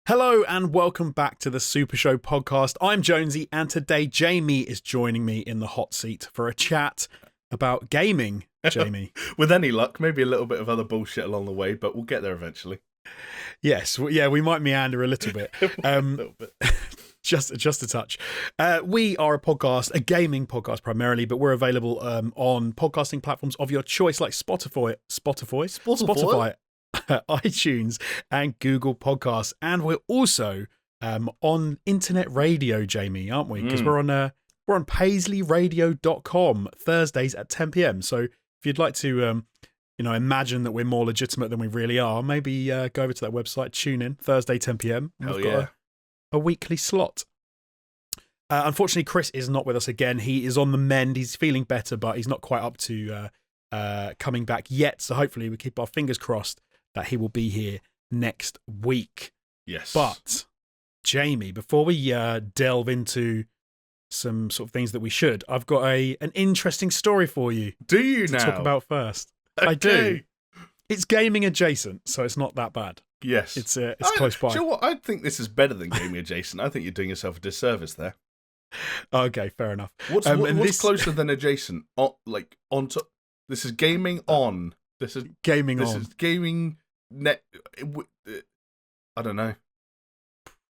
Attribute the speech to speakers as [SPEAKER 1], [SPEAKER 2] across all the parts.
[SPEAKER 1] Hello and welcome back to the SuperShow podcast. I'm Jonesy and today Jamie is joining me in the hot seat for a chat about gaming, Jamie.
[SPEAKER 2] With any luck, maybe a little bit of other bullshit along the way, but we'll get there eventually.
[SPEAKER 1] Yes, yeah, we might meander a little bit.
[SPEAKER 2] A little bit.
[SPEAKER 1] Just a touch. We are a podcast, a gaming podcast primarily, but we're available on podcasting platforms of your choice like Spotify, iTunes and Google Podcasts. And we're also on internet radio, Jamie, aren't we? Because we're on paisleyradio.com Thursdays at 10 p.m. So if you'd like to imagine that we're more legitimate than we really are, maybe go over to that website, tune in Thursday 10 p.m.
[SPEAKER 2] We've got
[SPEAKER 1] a weekly slot. Unfortunately, Chris is not with us again. He is on the mend. He's feeling better, but he's not quite up to coming back yet. So hopefully we keep our fingers crossed that he will be here next week.
[SPEAKER 2] Yes.
[SPEAKER 1] But, Jamie, before we delve into some sort of things that we should, I've got an interesting story for you.
[SPEAKER 2] Do you now?
[SPEAKER 1] Talk about first.
[SPEAKER 2] Okay.
[SPEAKER 1] I do. It's gaming adjacent, so it's not that bad.
[SPEAKER 2] Yes.
[SPEAKER 1] It's close by.
[SPEAKER 2] Do you know what? I think this is better than gaming adjacent. I think you're doing yourself a disservice there.
[SPEAKER 1] Okay, fair enough.
[SPEAKER 2] What's closer than adjacent? This is gaming on. This is
[SPEAKER 1] gaming on.
[SPEAKER 2] This is gaming net. I don't know.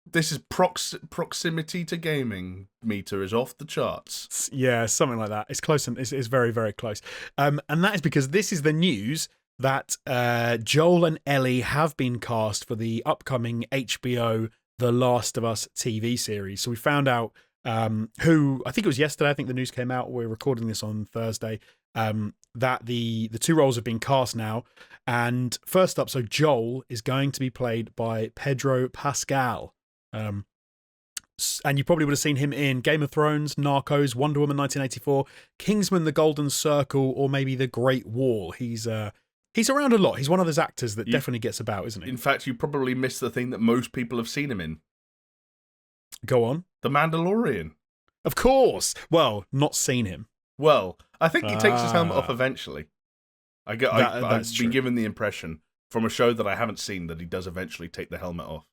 [SPEAKER 2] This is proximity to gaming meter is off the charts.
[SPEAKER 1] Yeah, something like that. It's close and it's very, very close. And that is because this is the news that Joel and Ellie have been cast for the upcoming HBO The Last of Us TV series. So we found out who, I think it was yesterday, I think the news came out, we're recording this on Thursday, that the two roles have been cast now. And first up, so Joel is going to be played by Pedro Pascal. And you probably would have seen him in Game of Thrones, Narcos, Wonder Woman 1984, Kingsman: The Golden Circle, or maybe The Great Wall. He's around a lot. He's one of those actors that definitely gets about, isn't he?
[SPEAKER 2] In fact, you probably missed the thing that most people have seen him in.
[SPEAKER 1] Go on.
[SPEAKER 2] The Mandalorian.
[SPEAKER 1] Of course. Well, not seen him.
[SPEAKER 2] Well, I think he takes his helmet off eventually. I've been given the impression from a show that I haven't seen that he does eventually take the helmet off.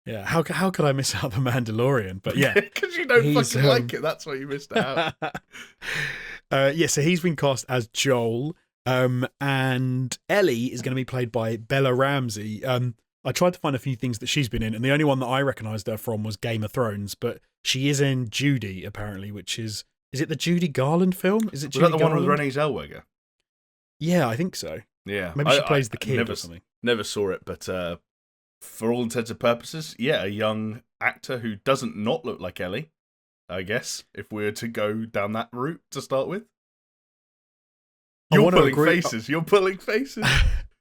[SPEAKER 1] Yeah, how could I miss out The Mandalorian? But yeah.
[SPEAKER 2] Because you don't fucking like it. That's why you missed out.
[SPEAKER 1] So he's been cast as Joel. And Ellie is going to be played by Bella Ramsey. I tried to find a few things that she's been in, and the only one that I recognised her from was Game of Thrones, but she is in Judy, apparently, which is it the Judy Garland film? Is it Judy
[SPEAKER 2] that the
[SPEAKER 1] Garland?
[SPEAKER 2] one with Renée Zellweger?
[SPEAKER 1] Yeah, I think so.
[SPEAKER 2] Yeah.
[SPEAKER 1] Maybe she plays the kid
[SPEAKER 2] or
[SPEAKER 1] something.
[SPEAKER 2] Never saw it, but for all intents and purposes, yeah, a young actor who doesn't not look like Ellie, I guess, if we were to go down that route to start with. You're pulling faces.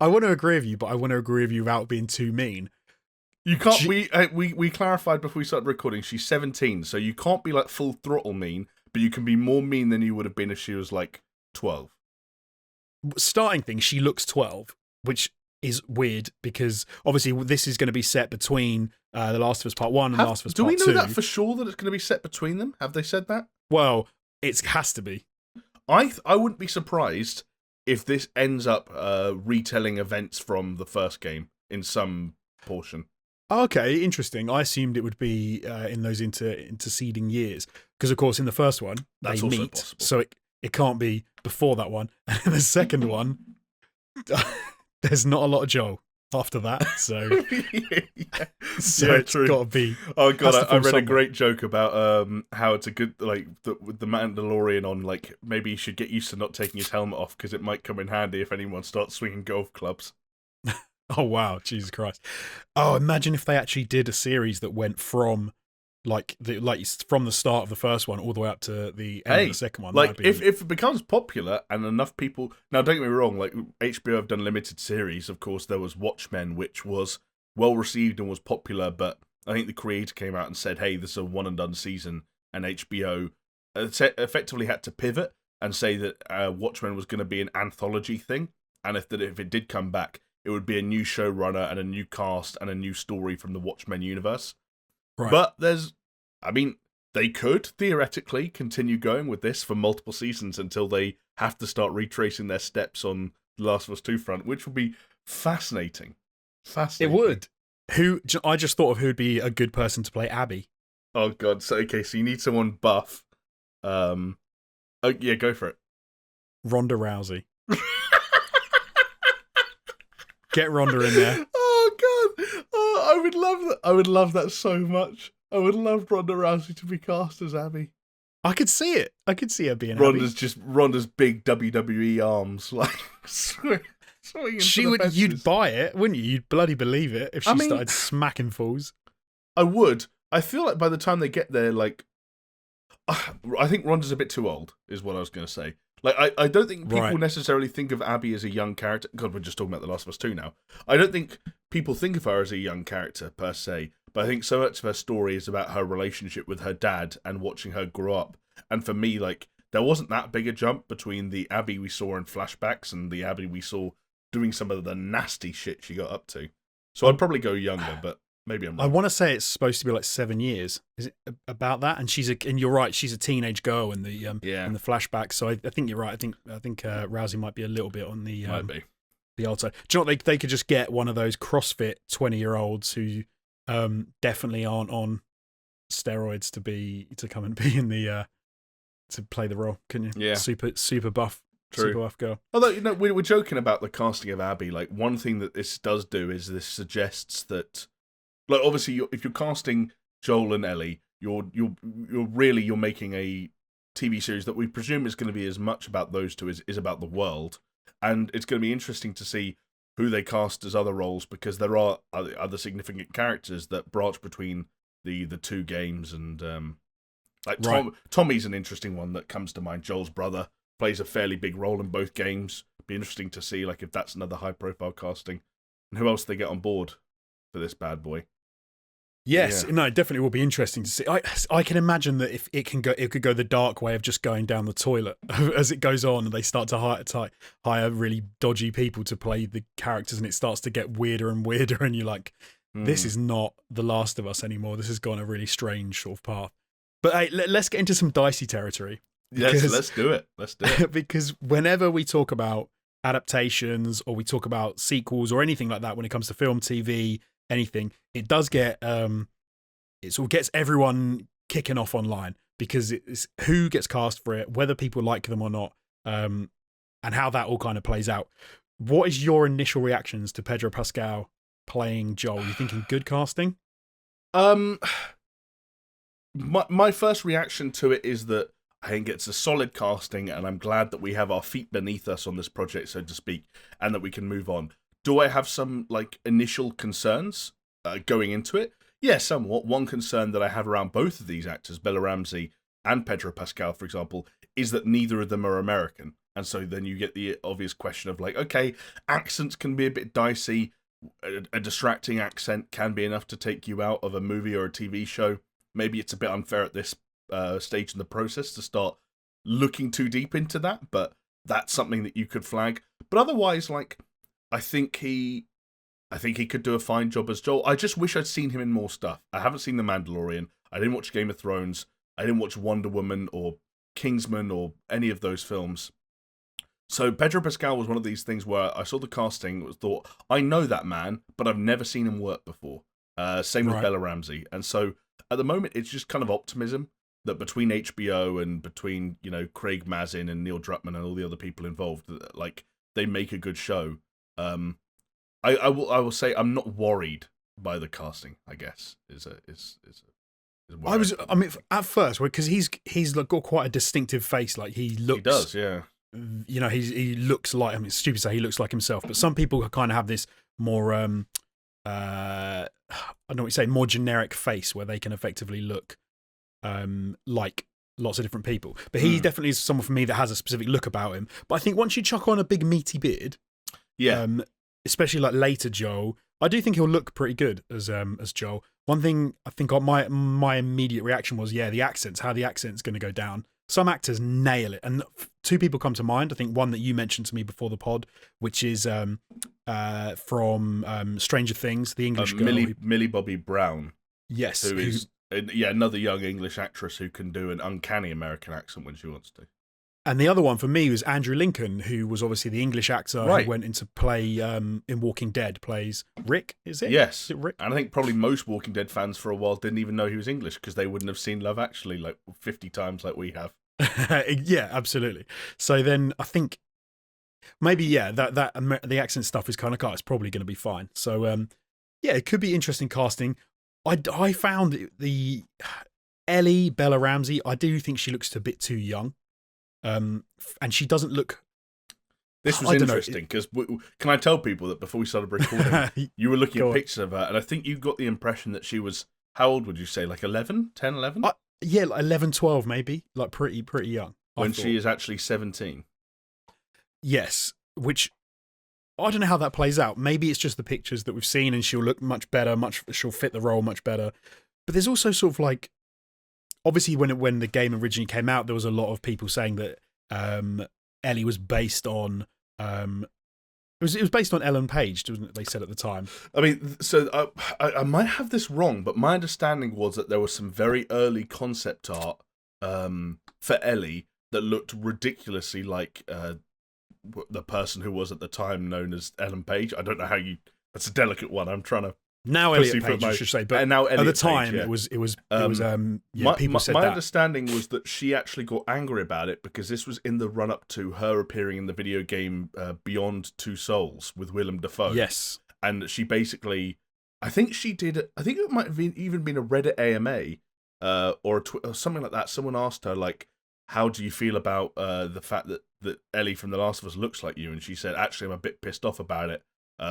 [SPEAKER 1] I want to agree with you, but I want to agree with you without being too mean.
[SPEAKER 2] You can't. We clarified before we started recording. She's 17, so you can't be like full throttle mean, but you can be more mean than you would have been if she was like 12.
[SPEAKER 1] Starting thing, she looks 12, which is weird because obviously this is going to be set between The Last of Us Part 1 and The Last of Us Part 2.
[SPEAKER 2] Do we know that for sure that it's going to be set between them? Have they said that?
[SPEAKER 1] Well, it has to be.
[SPEAKER 2] I wouldn't be surprised if this ends up retelling events from the first game in some portion.
[SPEAKER 1] Okay, interesting. I assumed it would be in those interceding years because, of course, in the first one they meet, possible. So it can't be before that one. And in the second one, there's not a lot of Joel after that, so it's got to be.
[SPEAKER 2] Oh god, I read a great joke about how it's a good with the Mandalorian on, like maybe he should get used to not taking his helmet off because it might come in handy if anyone starts swinging golf clubs.
[SPEAKER 1] Oh wow, Jesus Christ! Oh, imagine if they actually did a series that went from from the start of the first one all the way up to the end of the second one.
[SPEAKER 2] Like if it becomes popular and enough people. Now, don't get me wrong. Like HBO have done limited series. Of course, there was Watchmen, which was well received and was popular. But I think the creator came out and said, "Hey, this is a one and done season," and HBO effectively had to pivot and say that Watchmen was going to be an anthology thing, and if it did come back, it would be a new showrunner and a new cast and a new story from the Watchmen universe. Right. But they could theoretically continue going with this for multiple seasons until they have to start retracing their steps on The Last of Us 2 front, which would be fascinating.
[SPEAKER 1] It would. I just thought of who'd be a good person to play Abby.
[SPEAKER 2] Oh god. So you need someone buff. Oh yeah, go for it.
[SPEAKER 1] Ronda Rousey. Get Ronda in there.
[SPEAKER 2] Oh god. Oh, I would love that. I would love that so much. I would love Ronda Rousey to be cast as Abby.
[SPEAKER 1] I could see it. I could see her being
[SPEAKER 2] Ronda's
[SPEAKER 1] Abby.
[SPEAKER 2] just Ronda's big WWE arms, like swinging
[SPEAKER 1] She would.
[SPEAKER 2] fences.
[SPEAKER 1] You'd buy it, wouldn't you? You'd bloody believe it if she started smacking fools.
[SPEAKER 2] I would. I feel like by the time they get there, like, I think Ronda's a bit too old, is what I was going to say. Like, I don't think people necessarily think of Abby as a young character. God, we're just talking about The Last of Us 2 now. I don't think people think of her as a young character, per se. But I think so much of her story is about her relationship with her dad and watching her grow up. And for me, like, there wasn't that big a jump between the Abby we saw in flashbacks and the Abby we saw doing some of the nasty shit she got up to. So I'd probably go younger, but maybe I'm wrong.
[SPEAKER 1] I want to say it's supposed to be like 7 years. Is it about that? And and you're right. She's a teenage girl in the in the flashback. So I think you're right. I think Rousey might be a little bit on the the old side. Do you know what, they could just get one of those CrossFit 20-year-olds who definitely aren't on steroids to come and be in the to play the role, couldn't you?
[SPEAKER 2] Yeah.
[SPEAKER 1] Super buff.
[SPEAKER 2] True.
[SPEAKER 1] Super buff girl.
[SPEAKER 2] Although, we're joking about the casting of Abby. Like, one thing that this does do is this suggests that, like, obviously, if you're casting Joel and Ellie, you're making a TV series that we presume is going to be as much about those two as is about the world, and it's going to be interesting to see who they cast as other roles, because there are other significant characters that branch between the two games, and Tommy's an interesting one that comes to mind. Joel's brother plays a fairly big role in both games. Be interesting to see, like, if that's another high-profile casting, and who else they get on board for this bad boy.
[SPEAKER 1] Yes, no, it definitely will be interesting to see. I can imagine that if it could go the dark way of just going down the toilet as it goes on, and they start to hire really dodgy people to play the characters, and it starts to get weirder and weirder, and you're like, this is not The Last of Us anymore. This has gone a really strange sort of path. But hey, let's get into some dicey territory.
[SPEAKER 2] Yes, let's do it. Let's do it.
[SPEAKER 1] Because whenever we talk about adaptations or we talk about sequels or anything like that, when it comes to film, TV, anything, it does get it sort of gets everyone kicking off online, because it's who gets cast for it, whether people like them or not, and how that all kind of plays out. What is your initial reactions to Pedro Pascal playing Joel? You thinking good casting?
[SPEAKER 2] My first reaction to it is that I think it's a solid casting, and I'm glad that we have our feet beneath us on this project, so to speak, and that we can move on. Do I have some, like, initial concerns going into it? Yeah, somewhat. One concern that I have around both of these actors, Bella Ramsey and Pedro Pascal, for example, is that neither of them are American. And so then you get the obvious question of, like, okay, accents can be a bit dicey. A distracting accent can be enough to take you out of a movie or a TV show. Maybe it's a bit unfair at this stage in the process to start looking too deep into that, but that's something that you could flag. But otherwise, like, I think he could do a fine job as Joel. I just wish I'd seen him in more stuff. I haven't seen The Mandalorian. I didn't watch Game of Thrones. I didn't watch Wonder Woman or Kingsman or any of those films. So Pedro Pascal was one of these things where I saw the casting, thought, I know that man, but I've never seen him work before. Same with Bella Ramsey. And so at the moment, it's just kind of optimism that between HBO and between, you know, Craig Mazin and Neil Druckmann and all the other people involved, like, they make a good show. I will say I'm not worried by the casting, I guess,
[SPEAKER 1] I mean, at first, because he's got quite a distinctive face. Like, he
[SPEAKER 2] does, yeah.
[SPEAKER 1] You know, he looks like, I mean, it's stupid to say he looks like himself, but some people kind of have this more I don't know what you say, more generic face where they can effectively look like lots of different people. But he definitely is someone for me that has a specific look about him. But I think once you chuck on a big meaty beard, especially like later Joel, I do think he'll look pretty good as Joel. One thing I think my immediate reaction was, the accents, how the accent's going to go down. Some actors nail it, and two people come to mind. I think one that you mentioned to me before the pod, which is from Stranger Things, the English girl,
[SPEAKER 2] Millie Bobby Brown.
[SPEAKER 1] Yes,
[SPEAKER 2] who is another young English actress who can do an uncanny American accent when she wants to.
[SPEAKER 1] And the other one for me was Andrew Lincoln, who was obviously the English actor who went into play in Walking Dead, plays Rick, is it?
[SPEAKER 2] Yes.
[SPEAKER 1] Is it Rick?
[SPEAKER 2] And I think probably most Walking Dead fans for a while didn't even know he was English because they wouldn't have seen Love Actually like 50 times like we have.
[SPEAKER 1] Yeah, absolutely. So then I think maybe, the accent stuff is kind of it's probably going to be fine. So, yeah, it could be interesting casting. I found the Ellie, Bella Ramsey, I do think she looks a bit too young. And she doesn't look.
[SPEAKER 2] This was interesting because can I tell people that before we started recording, you were looking at pictures of her, and I think you got the impression that she was, how old would you say, like 11, 10, 11?
[SPEAKER 1] Yeah, like 11, 12 maybe, like pretty young.
[SPEAKER 2] When she is actually 17.
[SPEAKER 1] Yes, which I don't know how that plays out. Maybe it's just the pictures that we've seen, and she'll look much better, she'll fit the role much better. But there's also sort of like, obviously, when the game originally came out, there was a lot of people saying that Ellie was based on it was based on Ellen Page, wasn't it? They said at the time.
[SPEAKER 2] I mean, so I might have this wrong, but my understanding was that there was some very early concept art for Ellie that looked ridiculously like the person who was at the time known as Ellen Page. I don't know how you. That's a delicate one. I'm trying to.
[SPEAKER 1] Now Elliot Page, I should say, but
[SPEAKER 2] now
[SPEAKER 1] at the time it was people said
[SPEAKER 2] my
[SPEAKER 1] that.
[SPEAKER 2] understanding was that she actually got angry about it because this was in the run up to her appearing in the video game Beyond Two Souls with Willem Dafoe.
[SPEAKER 1] Yes,
[SPEAKER 2] and she basically, I think it might have even been a Reddit AMA or something like that. Someone asked her like, "How do you feel about the fact that Ellie from The Last of Us looks like you?" And she said, "Actually, I'm a bit pissed off about it."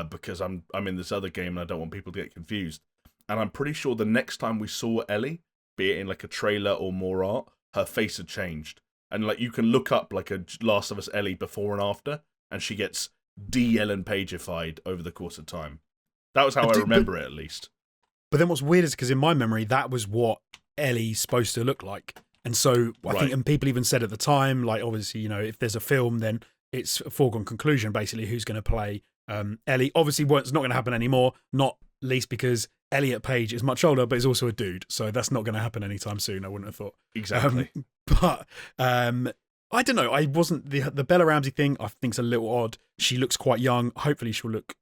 [SPEAKER 2] Because I'm in this other game and I don't want people to get confused. And I'm pretty sure the next time we saw Ellie, be it in like a trailer or more art, her face had changed. And like you can look up like a Last of Us Ellie before and after, and she gets Ellen Pageified over the course of time. That was how I remember it, at least.
[SPEAKER 1] But then what's weird is because in my memory, that was what Ellie's supposed to look like. And so I think, and people even said at the time, like obviously, you know, if there's a film, then it's a foregone conclusion, basically, who's going to play Ellie. Obviously, it's not going to happen anymore, not least because Elliot Page is much older, but is also a dude. So that's not going to happen anytime soon, I wouldn't have thought.
[SPEAKER 2] Exactly.
[SPEAKER 1] But I don't know. I wasn't the Bella Ramsey thing, I think's a little odd. She looks quite young. Hopefully she'll look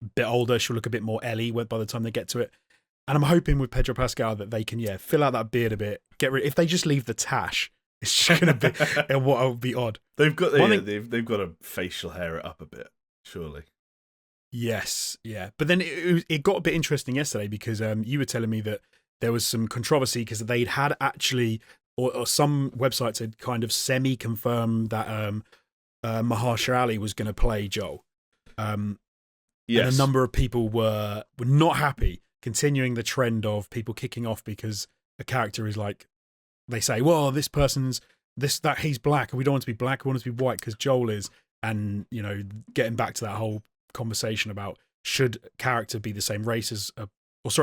[SPEAKER 1] a bit older. She'll look a bit more Ellie by the time they get to it. And I'm hoping with Pedro Pascal that they can, fill out that beard a bit. If they just leave the tash, it's just going to be what would be odd.
[SPEAKER 2] They've got they've got to facial hair it up a bit, surely.
[SPEAKER 1] Yes, yeah. But then it got a bit interesting yesterday because you were telling me that there was some controversy because they'd had actually, or some websites had kind of semi-confirmed that Mahershala Ali was going to play Joel. Yes. And a number of people were not happy, continuing the trend of people kicking off because a character is like, they say, well, this person's that he's black and we don't want to be black, we want to be white because Joel is. And, you know, getting back to that whole conversation about should character be the same race as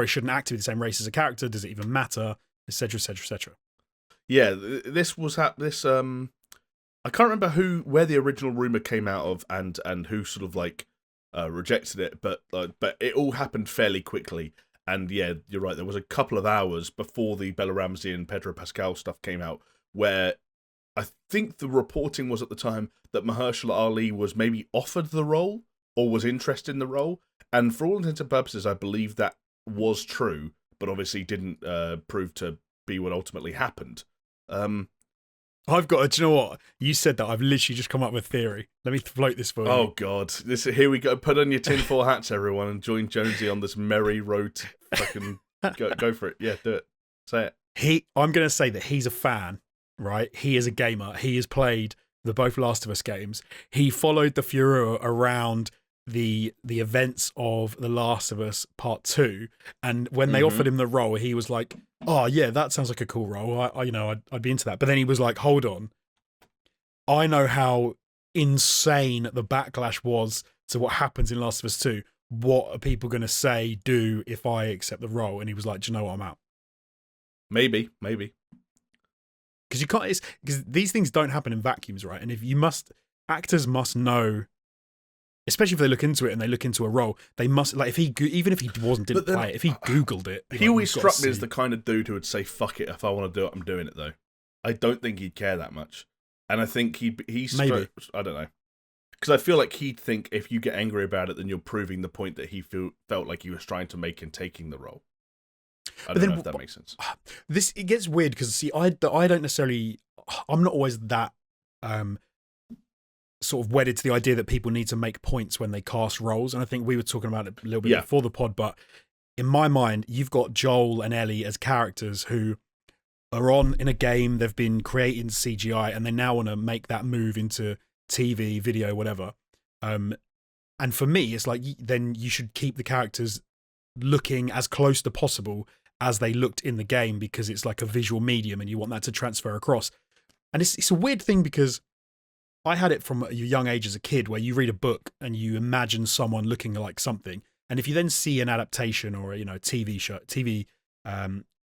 [SPEAKER 1] should an actor be the same race as a character, does it even matter, etc, etc, etc.
[SPEAKER 2] Yeah, this was this I can't remember where the original rumor came out of and who sort of like rejected it, but it all happened fairly quickly. And yeah, you're right, there was a couple of hours before the Bella Ramsey and Pedro Pascal stuff came out where I think the reporting was at the time that Mahershala Ali was maybe offered the role or was interested in the role. And for all intents and purposes, I believe that was true, but obviously didn't prove to be what ultimately happened.
[SPEAKER 1] I've got do you know what? You said that. I've literally just come up with a theory. Let me float this for you.
[SPEAKER 2] Oh, God. Here we go. Put on your tinfoil hats, everyone, and join Jonesy on this merry road to fucking go for it. Yeah, do it. Say it.
[SPEAKER 1] I'm going to say that he's a fan, right? He is a gamer. He has played the both Last of Us games. He followed the furor around the events of The Last of Us Part 2, and when they offered him the role, he was like, "Oh yeah, that sounds like a cool role. I'd be into that." But then he was like, "Hold on, I know how insane the backlash was to what happens in Last of Us 2. What are people going to say, do if I accept the role?" And he was like, "Do you know what? I'm out."
[SPEAKER 2] Maybe.
[SPEAKER 1] Because you can't. Because these things don't happen in vacuums, right? And if actors must know. Especially if they look into it and they look into a role, they must, like, even if he didn't play it, if he Googled it.
[SPEAKER 2] He always struck me as the kind of dude who would say, fuck it, if I want to do it, I'm doing it, though. I don't think he'd care that much. And I think he's
[SPEAKER 1] Maybe.
[SPEAKER 2] I don't know. Because I feel like he'd think if you get angry about it, then you're proving the point that he felt like he was trying to make in taking the role. I don't know if that makes sense.
[SPEAKER 1] It gets weird because, see, I don't necessarily, I'm not always that sort of wedded to the idea that people need to make points when they cast roles. And I think we were talking about it a little bit before the pod, but in my mind, you've got Joel and Ellie as characters who are in a game, they've been creating CGI, and they now want to make that move into TV, video, whatever. And for me, it's like, then you should keep the characters looking as close to possible as they looked in the game, because it's like a visual medium and you want that to transfer across. And it's a weird thing because I had it from a young age as a kid, where you read a book and you imagine someone looking like something. And if you then see an adaptation or a TV show,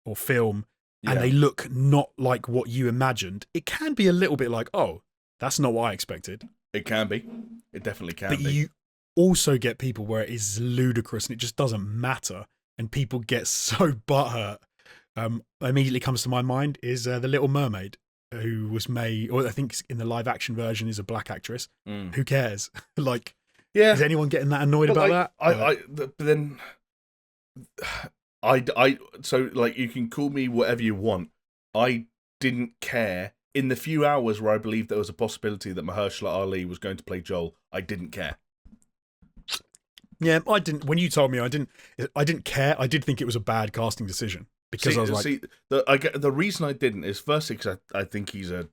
[SPEAKER 1] or film, and they look not like what you imagined, it can be a little bit like, oh, that's not what I expected.
[SPEAKER 2] It can be. It definitely can be.
[SPEAKER 1] But you also get people where it is ludicrous and it just doesn't matter, and people get so butthurt. Immediately comes to my mind is The Little Mermaid, who was made, or I think in the live action version is a black actress. Who cares? Like, is anyone getting that annoyed about
[SPEAKER 2] that? So like, you can call me whatever you want. I didn't care. In the few hours where I believed there was a possibility that Mahershala Ali was going to play Joel, I didn't care.
[SPEAKER 1] Yeah, I didn't. When you told me, I didn't care. I did think it was a bad casting decision, because I was like,
[SPEAKER 2] the reason I didn't is firstly because I think he's a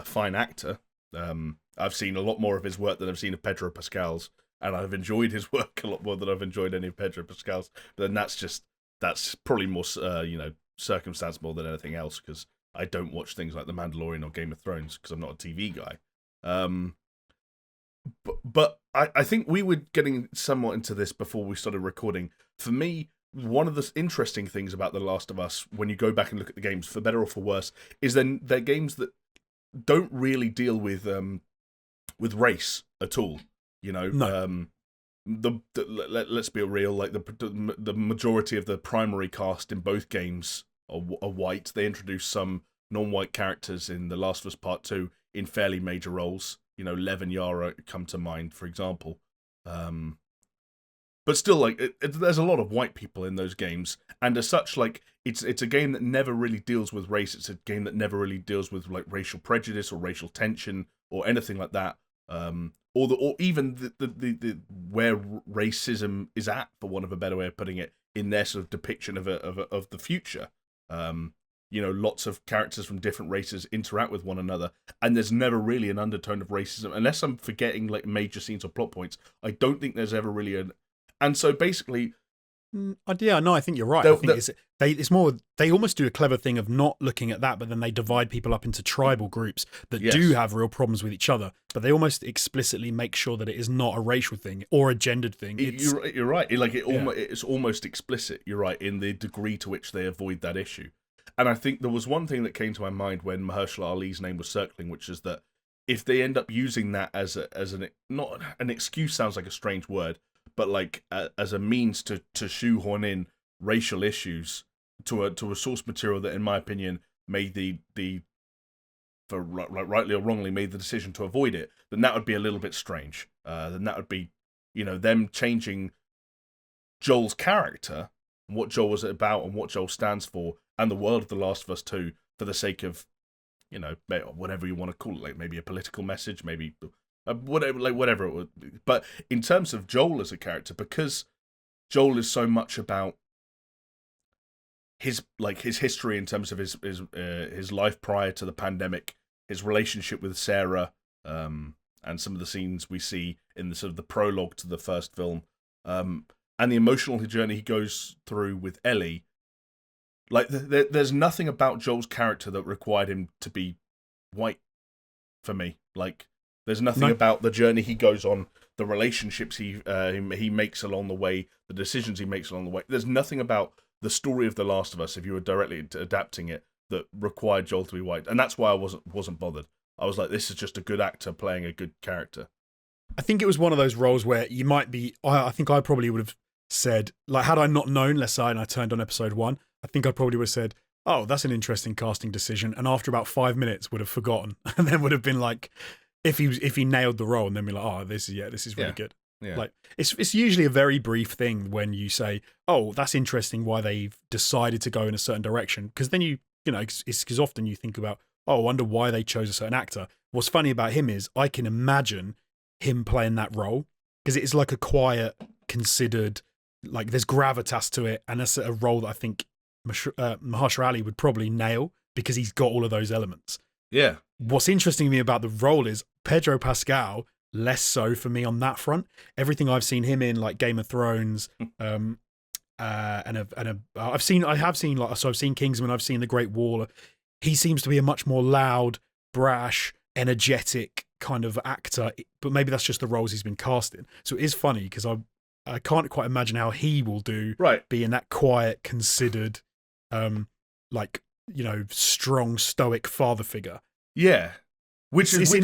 [SPEAKER 2] fine actor. I've seen a lot more of his work than I've seen of Pedro Pascal's, and I've enjoyed his work a lot more than I've enjoyed any of Pedro Pascal's. But then that's probably more circumstance more than anything else, because I don't watch things like The Mandalorian or Game of Thrones because I'm not a TV guy. But I think we were getting somewhat into this before we started recording. For me, one of the interesting things about The Last of Us, when you go back and look at the games, for better or for worse, is then they're games that don't really deal with race at all.
[SPEAKER 1] no.
[SPEAKER 2] Let's be real. Like the majority of the primary cast in both games are white. They introduce some non-white characters in The Last of Us Part 2 in fairly major roles. Lev and Yara come to mind, for example. But still, like, there's a lot of white people in those games, and as such, like, it's a game that never really deals with race. It's a game that never really deals with like racial prejudice or racial tension or anything like that. Or even the where racism is at, for want of a better way of putting it, in their sort of depiction of the future. Lots of characters from different races interact with one another, and there's never really an undertone of racism, unless I'm forgetting like major scenes or plot points. I don't think there's ever really and so basically,
[SPEAKER 1] I think you're right. I think it's more, they almost do a clever thing of not looking at that, but then they divide people up into tribal groups that do have real problems with each other, but they almost explicitly make sure that it is not a racial thing or a gendered thing.
[SPEAKER 2] You're right. It's almost explicit. You're right, in the degree to which they avoid that issue. And I think there was one thing that came to my mind when Mahershala Ali's name was circling, which is that if they end up using that as not an excuse, sounds like a strange word, but like as a means to shoehorn in racial issues to a source material that, in my opinion, made for rightly or wrongly, made the decision to avoid it, then that would be a little bit strange. Then that would be, them changing Joel's character and what Joel was about and what Joel stands for, and the world of The Last of Us 2, for the sake of, whatever you want to call it, like maybe a political message, maybe whatever it would be. But in terms of Joel as a character, because Joel is so much about his history in terms of his life prior to the pandemic, his relationship with Sarah, and some of the scenes we see in the sort of the prologue to the first film, and the emotional journey he goes through with Ellie. Like, there's nothing about Joel's character that required him to be white for me. Like, there's nothing about the journey he goes on, the relationships he makes along the way, the decisions he makes along the way. There's nothing about the story of The Last of Us, if you were directly adapting it, that required Joel to be white. And that's why I wasn't bothered. I was like, this is just a good actor playing a good character.
[SPEAKER 1] I think it was one of those roles where you might be, I think I probably would have said, like, had I not known, let's say, and I turned on episode 1, I think I probably would have said, oh, that's an interesting casting decision, and after about 5 minutes would have forgotten, and then would have been like, if he nailed the role, and then be like, oh, this is really good.
[SPEAKER 2] Yeah.
[SPEAKER 1] Like it's usually a very brief thing when you say, oh, that's interesting why they've decided to go in a certain direction, because then you know it's because often you think about, oh, I wonder why they chose a certain actor. What's funny about him is I can imagine him playing that role because it is like a quiet, considered, like there's gravitas to it, and that's a role that I think Mahershala Ali would probably nail because he's got all of those elements.
[SPEAKER 2] Yeah.
[SPEAKER 1] What's interesting to me about the role is Pedro Pascal, less so for me on that front. Everything I've seen him in, like Game of Thrones, I have seen Kingsman, I've seen The Great Wall. He seems to be a much more loud, brash, energetic kind of actor, but maybe that's just the roles he's been cast in. So it is funny because I can't quite imagine how he will do being that quiet, considered, like, you know, strong, stoic father figure.
[SPEAKER 2] Yeah. Which is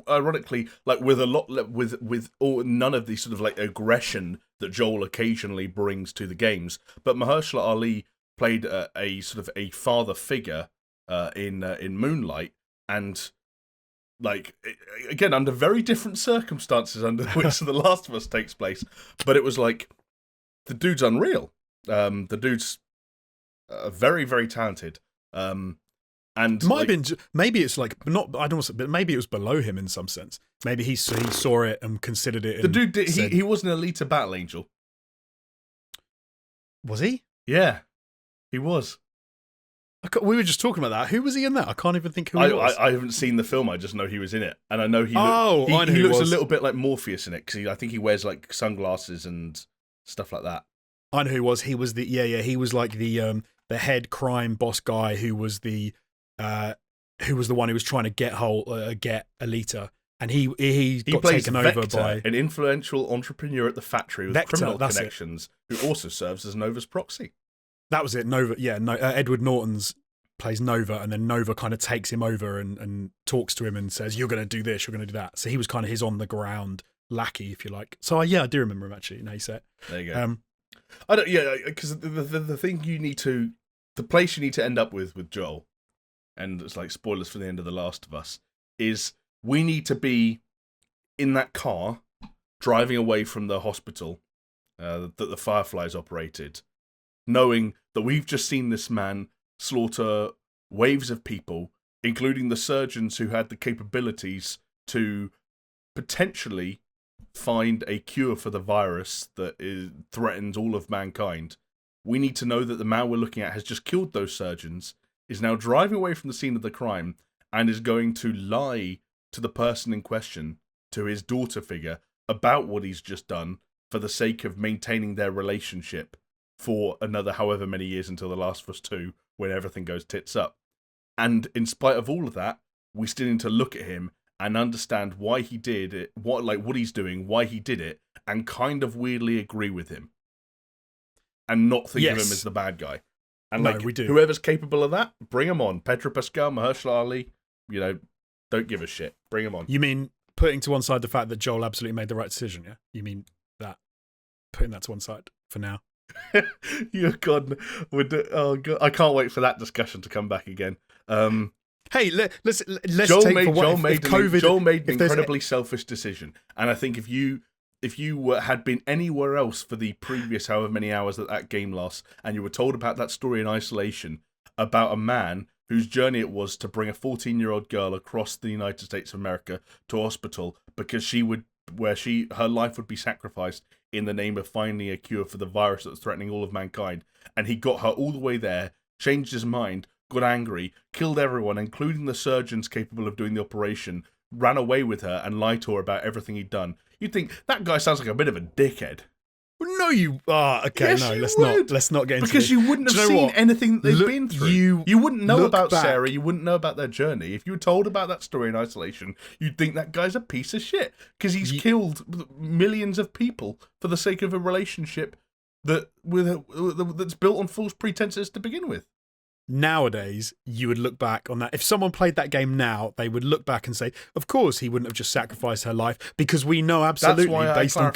[SPEAKER 2] ironically, like, with a lot with none of the sort of like aggression that Joel occasionally brings to the games, but Mahershala Ali played a sort of a father figure in Moonlight, and like again under very different circumstances under which The Last of Us takes place, but it was like the dude's unreal. The dude's very, very talented. And
[SPEAKER 1] it might have been, maybe it's like not, I don't know, but maybe it was below him in some sense. Maybe he saw it and considered it.
[SPEAKER 2] The dude he was an Alita battle angel.
[SPEAKER 1] Was he?
[SPEAKER 2] Yeah, he was.
[SPEAKER 1] We were just talking about that. Who was he in that? I can't even think who he was.
[SPEAKER 2] I haven't seen the film. I just know he was in it, and I know he.
[SPEAKER 1] He
[SPEAKER 2] looks a little bit like Morpheus in it because I think he wears like sunglasses and stuff like that.
[SPEAKER 1] I know who he was. He was he was like the head crime boss guy who was the one who was trying to get Alita, and he got taken over by
[SPEAKER 2] an influential entrepreneur at the factory with criminal connections, who also serves as Nova's proxy.
[SPEAKER 1] That was it. Nova, yeah. Edward Norton's plays Nova, and then Nova kind of takes him over and talks to him and says, "You're going to do this, you're going to do that." So he was kind of his on the ground lackey, if you like. So yeah, I do remember him actually. Now you say it.
[SPEAKER 2] There you go. I don't. Yeah, because the thing the place you need to end up with Joel, and it's like spoilers for the end of The Last of Us, is we need to be in that car driving away from the hospital that the Fireflies operated, knowing that we've just seen this man slaughter waves of people, including the surgeons who had the capabilities to potentially find a cure for the virus that threatens all of mankind. We need to know that the man we're looking at has just killed those surgeons, is now driving away from the scene of the crime, and is going to lie to the person in question, to his daughter figure, about what he's just done for the sake of maintaining their relationship for another however many years until The Last of Us 2, when everything goes tits up. And in spite of all of that, we still need to look at him and understand why he did it, what he's doing, why he did it, and kind of weirdly agree with him. And not think of him as the bad guy. And
[SPEAKER 1] we do.
[SPEAKER 2] Whoever's capable of that, bring him on. Pedro Pascal, Mahershala Ali, don't give a shit. Bring him on.
[SPEAKER 1] You mean putting to one side the fact that Joel absolutely made the right decision, yeah? You mean that? Putting that to one side for now?
[SPEAKER 2] God, I can't wait for that discussion to come back again.
[SPEAKER 1] Hey, let's
[SPEAKER 2] Joel
[SPEAKER 1] take
[SPEAKER 2] made,
[SPEAKER 1] for what
[SPEAKER 2] Joel made an incredibly selfish decision, and I think if you had been anywhere else for the previous however many hours that game lasts, and you were told about that story in isolation about a man whose journey it was to bring a 14-year-old girl across the United States of America to a hospital because her life would be sacrificed in the name of finding a cure for the virus that's threatening all of mankind, and he got her all the way there, changed his mind, got angry, killed everyone, including the surgeons capable of doing the operation, ran away with her, and lied to her about everything he'd done. You'd think that guy sounds like a bit of a dickhead.
[SPEAKER 1] No, you are. Okay,
[SPEAKER 2] yes,
[SPEAKER 1] no, let's not get into
[SPEAKER 2] because
[SPEAKER 1] this.
[SPEAKER 2] You wouldn't have seen anything that they've been through. You wouldn't know about Sarah. You wouldn't know about their journey. If you were told about that story in isolation, you'd think that guy's a piece of shit because he's killed millions of people for the sake of a relationship that's built on false pretenses to begin with.
[SPEAKER 1] Nowadays, you would look back on that. If someone played that game now, they would look back and say, of course he wouldn't have just sacrificed her life, because we know absolutely based on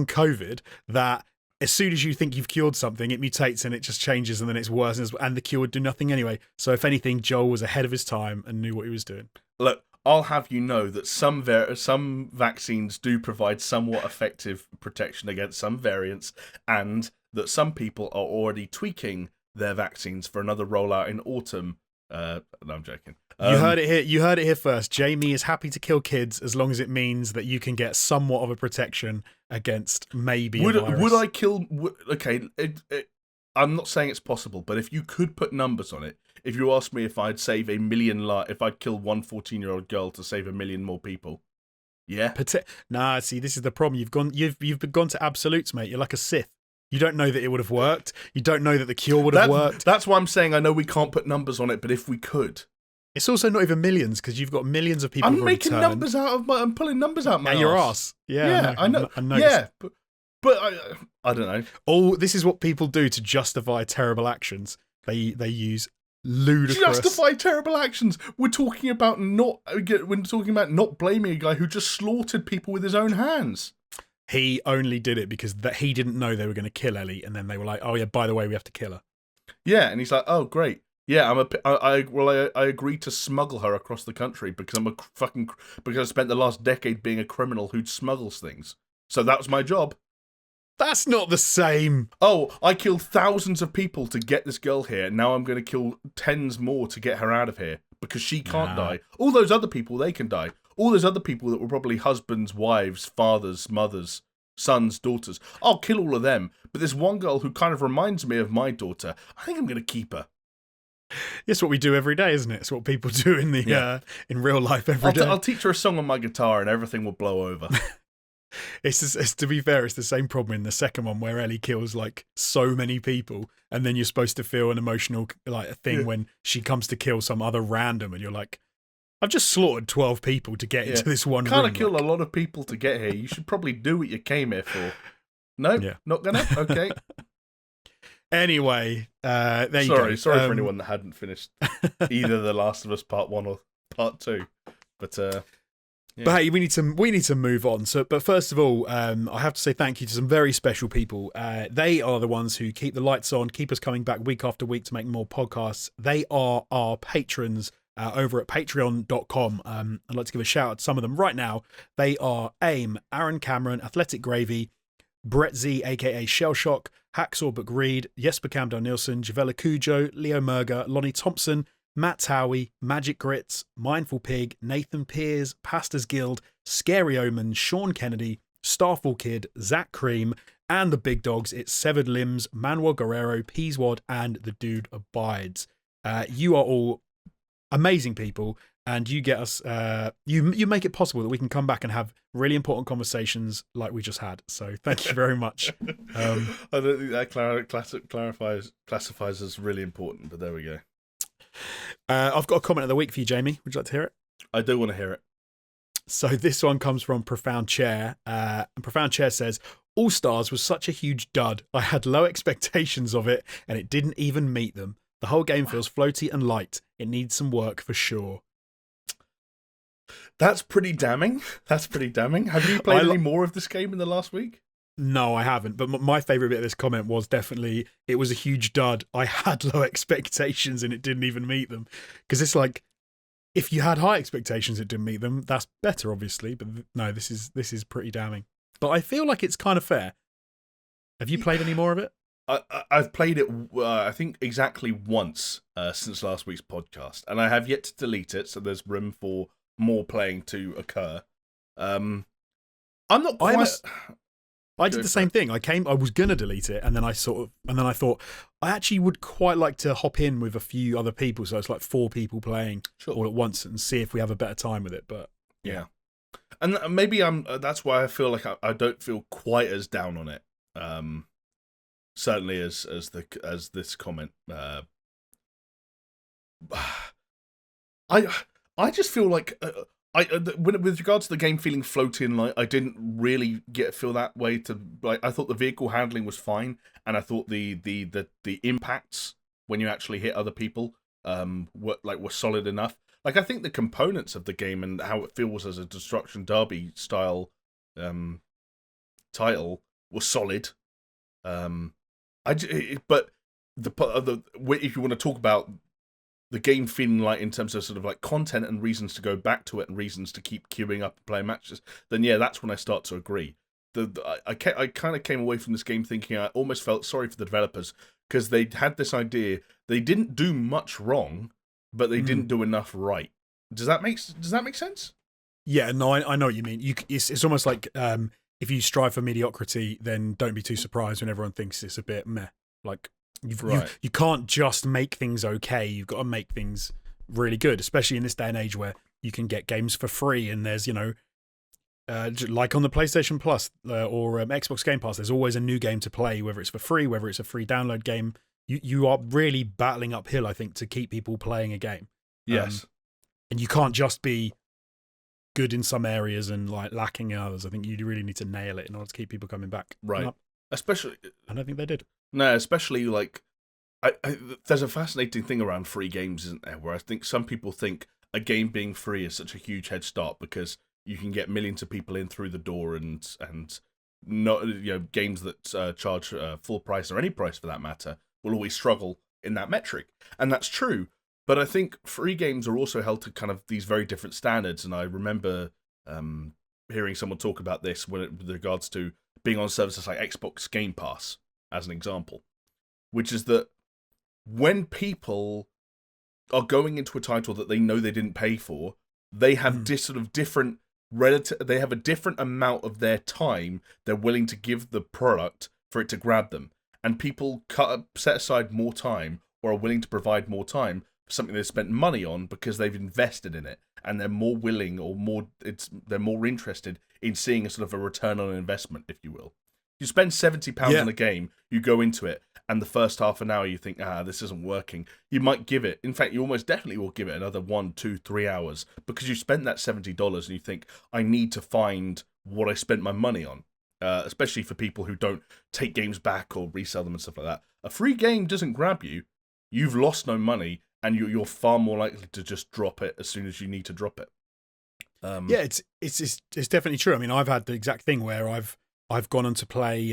[SPEAKER 1] COVID that as soon as you think you've cured something, it mutates and it just changes and then it's worse, and the cure would do nothing anyway. So if anything, Joel was ahead of his time and knew what he was doing.
[SPEAKER 2] Look, I'll have you know that some vaccines do provide somewhat effective protection against some variants, and that some people are already tweaking their vaccines for another rollout in autumn. No, I'm joking.
[SPEAKER 1] You heard it here. You heard it here first. Jamie is happy to kill kids as long as it means that you can get somewhat of a protection against maybe a virus.
[SPEAKER 2] Would I kill? Okay, I'm not saying it's possible, but if you could put numbers on it, if you asked me if I'd save a million if I'd kill one 14-year-old girl to save a million more people, yeah.
[SPEAKER 1] Nah, see, this is the problem. You've gone to absolutes, mate. You're like a Sith. You don't know that it would have worked. You don't know that the cure would have worked.
[SPEAKER 2] That's why I'm saying I know we can't put numbers on it, but if we could.
[SPEAKER 1] It's also not even millions because you've got millions of people.
[SPEAKER 2] I'm making numbers out of I'm pulling numbers out my
[SPEAKER 1] and your ass.
[SPEAKER 2] Yeah, I know. Yeah, but I don't know.
[SPEAKER 1] Oh, this is what people do to justify terrible actions. They use ludicrous.
[SPEAKER 2] Justify terrible actions. We're talking about not blaming a guy who just slaughtered people with his own hands.
[SPEAKER 1] He only did it because he didn't know they were going to kill Ellie, and then they were like, "Oh yeah, by the way, we have to kill her."
[SPEAKER 2] Yeah, and he's like, "Oh great, yeah, I agreed to smuggle her across the country because because I spent the last decade being a criminal who smuggles things. So that was my job."
[SPEAKER 1] That's not the same.
[SPEAKER 2] Oh, I killed thousands of people to get this girl here. Now I'm going to kill tens more to get her out of here because she can't die. All those other people, they can die. All those other people that were probably husbands, wives, fathers, mothers, sons, daughters. I'll kill all of them. But this one girl who kind of reminds me of my daughter, I think I'm going to keep her.
[SPEAKER 1] It's what we do every day, isn't it? It's what people do in in real life every day.
[SPEAKER 2] I'll teach her a song on my guitar and everything will blow over.
[SPEAKER 1] It's to be fair, it's the same problem in the second one where Ellie kills like so many people, and then you're supposed to feel an emotional thing when she comes to kill some other random, and you're like, I've just slaughtered 12 people to get into this one room.
[SPEAKER 2] Kind of kill a lot of people to get here. You should probably do what you came here for. No, not gonna. Okay.
[SPEAKER 1] Anyway, there you go.
[SPEAKER 2] Sorry for anyone that hadn't finished either The Last of Us Part 1 or Part 2, but. Yeah.
[SPEAKER 1] But hey, we need to move on. So, but first of all, I have to say thank you to some very special people. They are the ones who keep the lights on, keep us coming back week after week to make more podcasts. They are our patrons over at patreon.com. I'd like to give a shout out to some of them right now. They are AIM, Aaron Cameron, Athletic Gravy, Brett Z, aka Shellshock, Hacksaw Book Reed, Jesper Camdell Nielsen, Javella Cujo, Leo Merger, Lonnie Thompson, Matt Towie, Magic Grits, Mindful Pig, Nathan Pears, Pastors Guild, Scary Omen, Sean Kennedy, Starfall Kid, Zach Cream, and the big dogs. It's Severed Limbs, Manuel Guerrero, Peaswad, and The Dude Abides. You are all amazing people, and you get us. You make it possible that we can come back and have really important conversations like we just had. So thank you very much.
[SPEAKER 2] I don't think that classifies as really important, but there we go.
[SPEAKER 1] I've got a comment of the week for you, Jamie. Would you like to hear it?
[SPEAKER 2] I do want to hear it.
[SPEAKER 1] So this one comes from Profound Chair. And Profound Chair says, AllStars was such a huge dud. I had low expectations of it, and it didn't even meet them. The whole game feels floaty and light. It needs some work for sure.
[SPEAKER 2] That's pretty damning. Have you played any more of this game in the last week?
[SPEAKER 1] No, I haven't. But my favourite bit of this comment was definitely, it was a huge dud. I had low expectations and it didn't even meet them. Because it's like, if you had high expectations, it didn't meet them. That's better, obviously. But no, this is pretty damning. But I feel like it's kind of fair. Have you played any more of it?
[SPEAKER 2] I've played it, I think, exactly once since last week's podcast. And I have yet to delete it, so there's room for more playing to occur. I'm not quite...
[SPEAKER 1] I did the same thing. I was gonna delete it, and then I thought I actually would quite like to hop in with a few other people, so it's like 4 people playing all at once and see if we have a better time with it. But
[SPEAKER 2] yeah. And maybe that's why I feel like I don't feel quite as down on it. Certainly as this comment. I just feel like. With regards to the game feeling floaty and light, I didn't really feel that way. I thought the vehicle handling was fine, and I thought the impacts when you actually hit other people were solid enough. Like, I think the components of the game and how it feels as a Destruction Derby style title was solid. But if you want to talk about the game feeling like in terms of sort of like content and reasons to go back to it and reasons to keep queuing up and playing matches, then yeah, that's when I start to agree. I kind of came away from this game thinking I almost felt sorry for the developers because they had this idea. They didn't do much wrong, but they didn't do enough right. Does that make sense?
[SPEAKER 1] Yeah, no, I know what you mean. It's almost like if you strive for mediocrity, then don't be too surprised when everyone thinks it's a bit meh. Like you can't just make things okay. You've got to make things really good, especially in this day and age where you can get games for free and there's like on the PlayStation Plus or Xbox Game Pass, there's always a new game to play, whether it's for free, whether it's a free download game. You are really battling uphill, I think, to keep people playing a game.
[SPEAKER 2] Yes,
[SPEAKER 1] and you can't just be good in some areas and like lacking in others. I think you really need to nail it in order to keep people coming back.
[SPEAKER 2] Right. Especially,
[SPEAKER 1] I don't think they did.
[SPEAKER 2] No, especially like, there's a fascinating thing around free games, isn't there? Where I think some people think a game being free is such a huge head start because you can get millions of people in through the door, and not games that charge full price or any price for that matter will always struggle in that metric, and that's true. But I think free games are also held to kind of these very different standards, and I remember hearing someone talk about this with regards to being on services like Xbox Game Pass, as an example, which is that when people are going into a title that they know they didn't pay for, they have different they have a different amount of their time they're willing to give the product for it to grab them, and people set aside more time or are willing to provide more time for something they've spent money on because they've invested in it, and they're more willing they're more interested in seeing a sort of a return on investment, if you will. You spend £70 on a game, you go into it, and the first half an hour you think, this isn't working. You might give it, in fact, you almost definitely will give it another 1, 2, 3 hours because you spent that $70 and you think, I need to find what I spent my money on, especially for people who don't take games back or resell them and stuff like that. A free game doesn't grab you, you've lost no money, and you're far more likely to just drop it as soon as you need to drop it.
[SPEAKER 1] Yeah, it's definitely true. I mean, I've had the exact thing where I've gone on to play.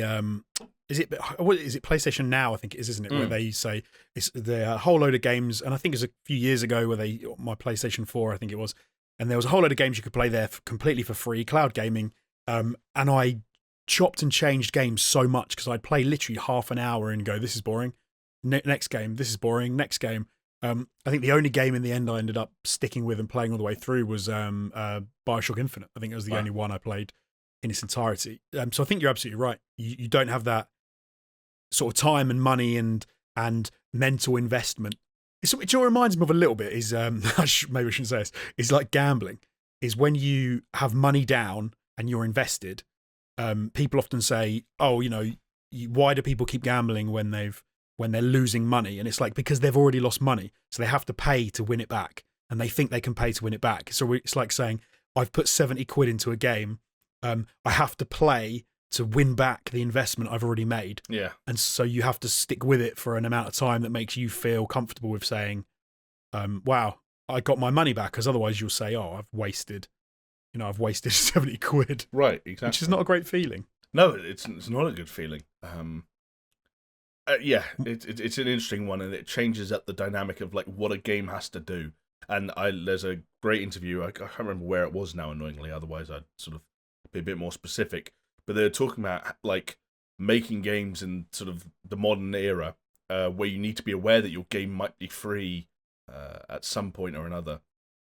[SPEAKER 1] Is it PlayStation Now? I think it is, isn't it? Where they say it's a whole load of games, and I think it was a few years ago where my PlayStation 4, I think it was, and there was a whole load of games you could play there completely for free, cloud gaming. And I chopped and changed games so much because I'd play literally half an hour and go, "This is boring." Next game, this is boring. Next game. I think the only game in the end I ended up sticking with and playing all the way through was BioShock Infinite. I think it was the only one I played in its entirety. So I think you're absolutely right. You don't have that sort of time and money and mental investment. It all reminds me of a little bit is maybe I shouldn't say this. It's like gambling. Is when you have money down and you're invested. People often say, "Oh, why do people keep gambling when they're losing money?" And it's like because they've already lost money, so they have to pay to win it back, and they think they can pay to win it back. So it's like saying, "I've put 70 quid into a game. I have to play to win back the investment I've already made."
[SPEAKER 2] Yeah.
[SPEAKER 1] And so you have to stick with it for an amount of time that makes you feel comfortable with saying, wow, I got my money back. Because otherwise you'll say, oh, I've wasted 70 quid.
[SPEAKER 2] Right, exactly.
[SPEAKER 1] Which is not a great feeling.
[SPEAKER 2] No, it's not a good feeling. Yeah, it's an interesting one, and it changes up the dynamic of like what a game has to do. And there's a great interview, I can't remember where it was now, annoyingly, otherwise I'd sort of be a bit more specific. But they're talking about like making games in sort of the modern era, where you need to be aware that your game might be free at some point or another,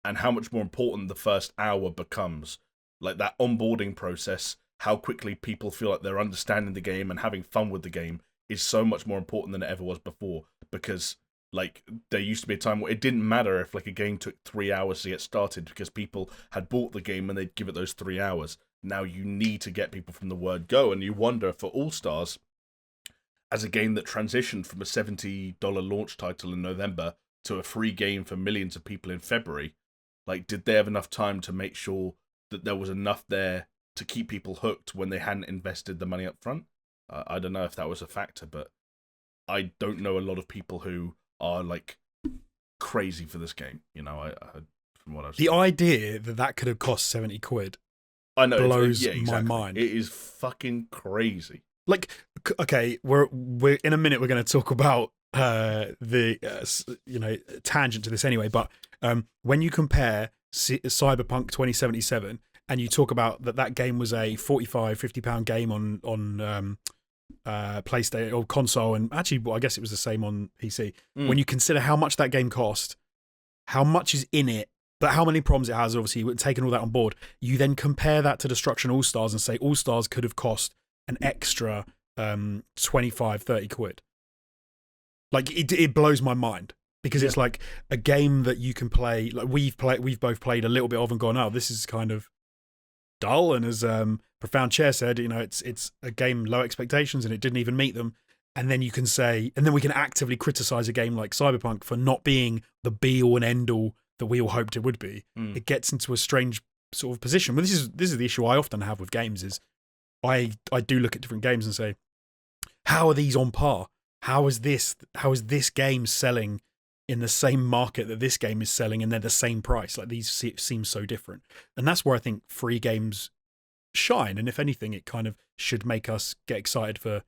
[SPEAKER 2] and how much more important the first hour becomes. Like that onboarding process, how quickly people feel like they're understanding the game and having fun with the game is so much more important than it ever was before. Because like there used to be a time where it didn't matter if like a game took 3 hours to get started because people had bought the game and they'd give it those 3 hours. Now you need to get people from the word go, and you wonder for AllStars, as a game that transitioned from a $70 launch title in November to a free game for millions of people in February, like did they have enough time to make sure that there was enough there to keep people hooked when they hadn't invested the money up front? I don't know if that was a factor, but I don't know a lot of people who are like crazy for this game. I from what I've seen.
[SPEAKER 1] The idea that could have cost 70 quid
[SPEAKER 2] I know
[SPEAKER 1] blows
[SPEAKER 2] exactly.
[SPEAKER 1] my mind.
[SPEAKER 2] It is fucking crazy.
[SPEAKER 1] Like Okay, we're in a minute. We're going to talk about the tangent to this anyway. But when you compare Cyberpunk 2077 and you talk about that game was a 45, £50 game on PlayStation or console, and actually, well, I guess it was the same on PC. When you consider how much that game cost, how much is in it, but how many problems it has, obviously, taking all that on board, you then compare that to Destruction All-Stars and say All-Stars could have cost an extra 25, 30 quid. Like, it blows my mind because it's like a game that you can play. Like we've both played a little bit of and gone, oh, this is kind of dull. And as Profound Chair said, it's a game low expectations and it didn't even meet them. And then you can say, and then we can actively criticize a game like Cyberpunk for not being the be all and end all that we all hoped it would be. It gets into a strange sort of position. Well, this is the issue I often have with games is I do look at different games and say, how are these on par? How is this game selling in the same market that this game is selling, and they're the same price? Like, these seem so different. And that's where I think free games shine. And if anything, it kind of should make us get excited for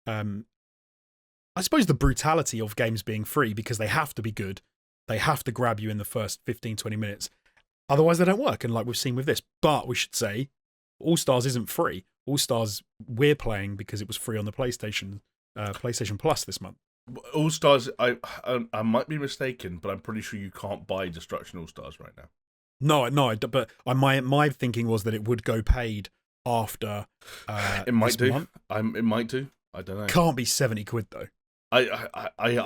[SPEAKER 1] I suppose the brutality of games being free, because they have to be good. They have to grab you in the first 15, 20 minutes. Otherwise, they don't work. And like we've seen with this. But we should say, All-Stars isn't free. All-Stars we're playing because it was free on the PlayStation Plus this month.
[SPEAKER 2] All-Stars, I might be mistaken, but I'm pretty sure you can't buy Destruction All-Stars right now.
[SPEAKER 1] No, but my thinking was that it would go paid after
[SPEAKER 2] it might do.
[SPEAKER 1] Month.
[SPEAKER 2] It might do. I don't know.
[SPEAKER 1] Can't be 70 quid though.
[SPEAKER 2] I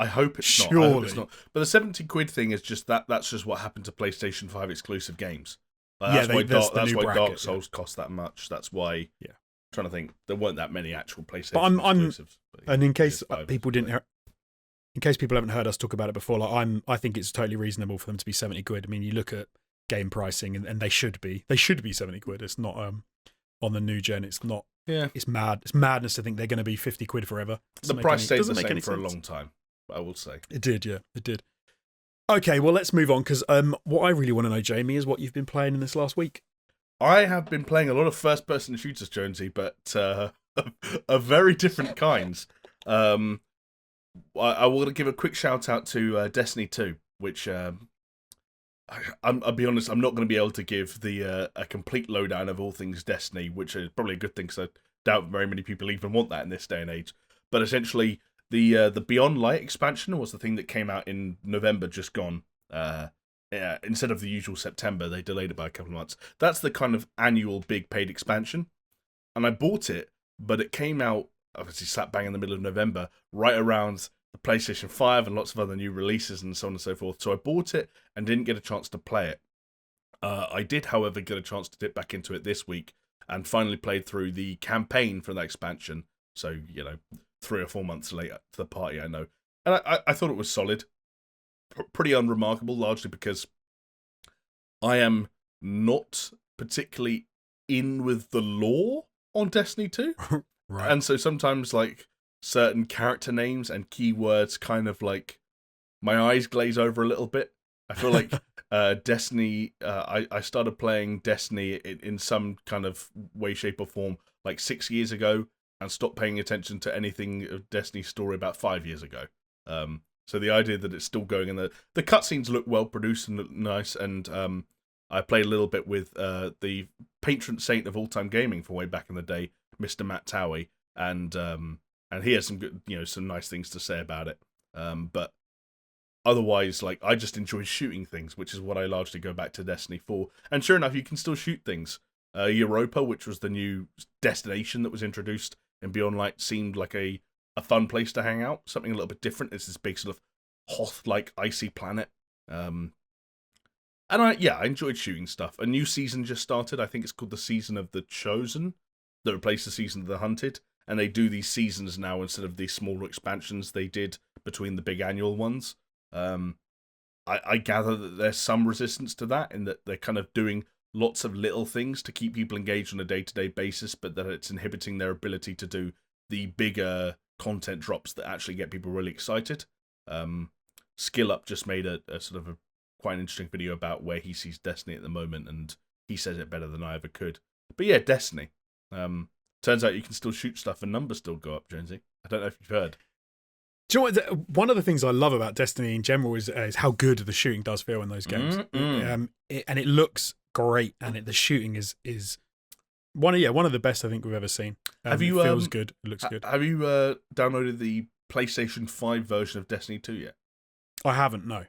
[SPEAKER 2] hope it's not. I hope it's not. But the 70 quid thing is just that's just what happened to PlayStation 5 exclusive games. That's why Dark Souls cost that much. That's why. Yeah. I'm trying to think, there weren't that many actual PlayStation exclusives. And in case
[SPEAKER 1] people haven't heard us talk about it before, like I think it's totally reasonable for them to be 70 quid. I mean, you look at game pricing and they should be 70 quid. It's not on the new gen. It's not. Yeah, it's mad. It's madness to think they're going to be 50 quid forever.
[SPEAKER 2] The price stayed the same for a long time, I will say.
[SPEAKER 1] It did, yeah, it did. Okay, well, let's move on, because what I really want to know, Jamie, is what you've been playing in this last week.
[SPEAKER 2] I have been playing a lot of first-person shooters, Jonesy, but of very different kinds. I want to give a quick shout-out to Destiny 2, which, I'll be honest, I'm not going to be able to give a complete lowdown of all things Destiny, which is probably a good thing, because I doubt very many people even want that in this day and age. But essentially, the Beyond Light expansion was the thing that came out in November, just gone. Instead of the usual September, they delayed it by a couple of months. That's the kind of annual big paid expansion. And I bought it, but it came out, obviously slap bang in the middle of November, right around the PlayStation 5 and lots of other new releases and so on and so forth. So I bought it and didn't get a chance to play it. I did, however, get a chance to dip back into it this week and finally played through the campaign for that expansion. So, 3 or 4 months later to the party, I know. And I thought it was solid. Pretty unremarkable, largely because I am not particularly in with the lore on Destiny 2. Right. And so sometimes, like, certain character names and keywords kind of, like, my eyes glaze over a little bit. I feel like Destiny, I started playing Destiny in some kind of way, shape, or form, like 6 years ago, and stopped paying attention to anything of Destiny's story about 5 years ago. So the idea that it's still going, and the cutscenes look well produced and look nice, and I played a little bit with the patron saint of all-time gaming from way back in the day, Mr. Matt Towie, and he has some good, some nice things to say about it. But otherwise, like, I just enjoy shooting things, which is what I largely go back to Destiny for. And sure enough, you can still shoot things. Europa, which was the new destination that was introduced in Beyond Light, seemed like a fun place to hang out. Something a little bit different. It's this big sort of Hoth-like icy planet. And I enjoyed shooting stuff. A new season just started. I think it's called the Season of the Chosen, that replaced the Season of the Hunted. And they do these seasons now instead of these smaller expansions they did between the big annual ones. I gather that there's some resistance to that, in that they're kind of doing lots of little things to keep people engaged on a day-to-day basis, but that it's inhibiting their ability to do the bigger content drops that actually get people really excited. Skill Up just made a sort of quite an interesting video about where he sees Destiny at the moment, and he says it better than I ever could. But yeah, Destiny. Turns out you can still shoot stuff and numbers still go up, Jonesy. I don't know if you've heard.
[SPEAKER 1] Do you know what? One of the things I love about Destiny in general is how good the shooting does feel in those games. And it looks great, and the shooting is one of the best I think we've ever seen.
[SPEAKER 2] Have you?
[SPEAKER 1] It feels good. It looks good.
[SPEAKER 2] Have you downloaded the PlayStation 5 version of Destiny 2 yet?
[SPEAKER 1] I haven't. No.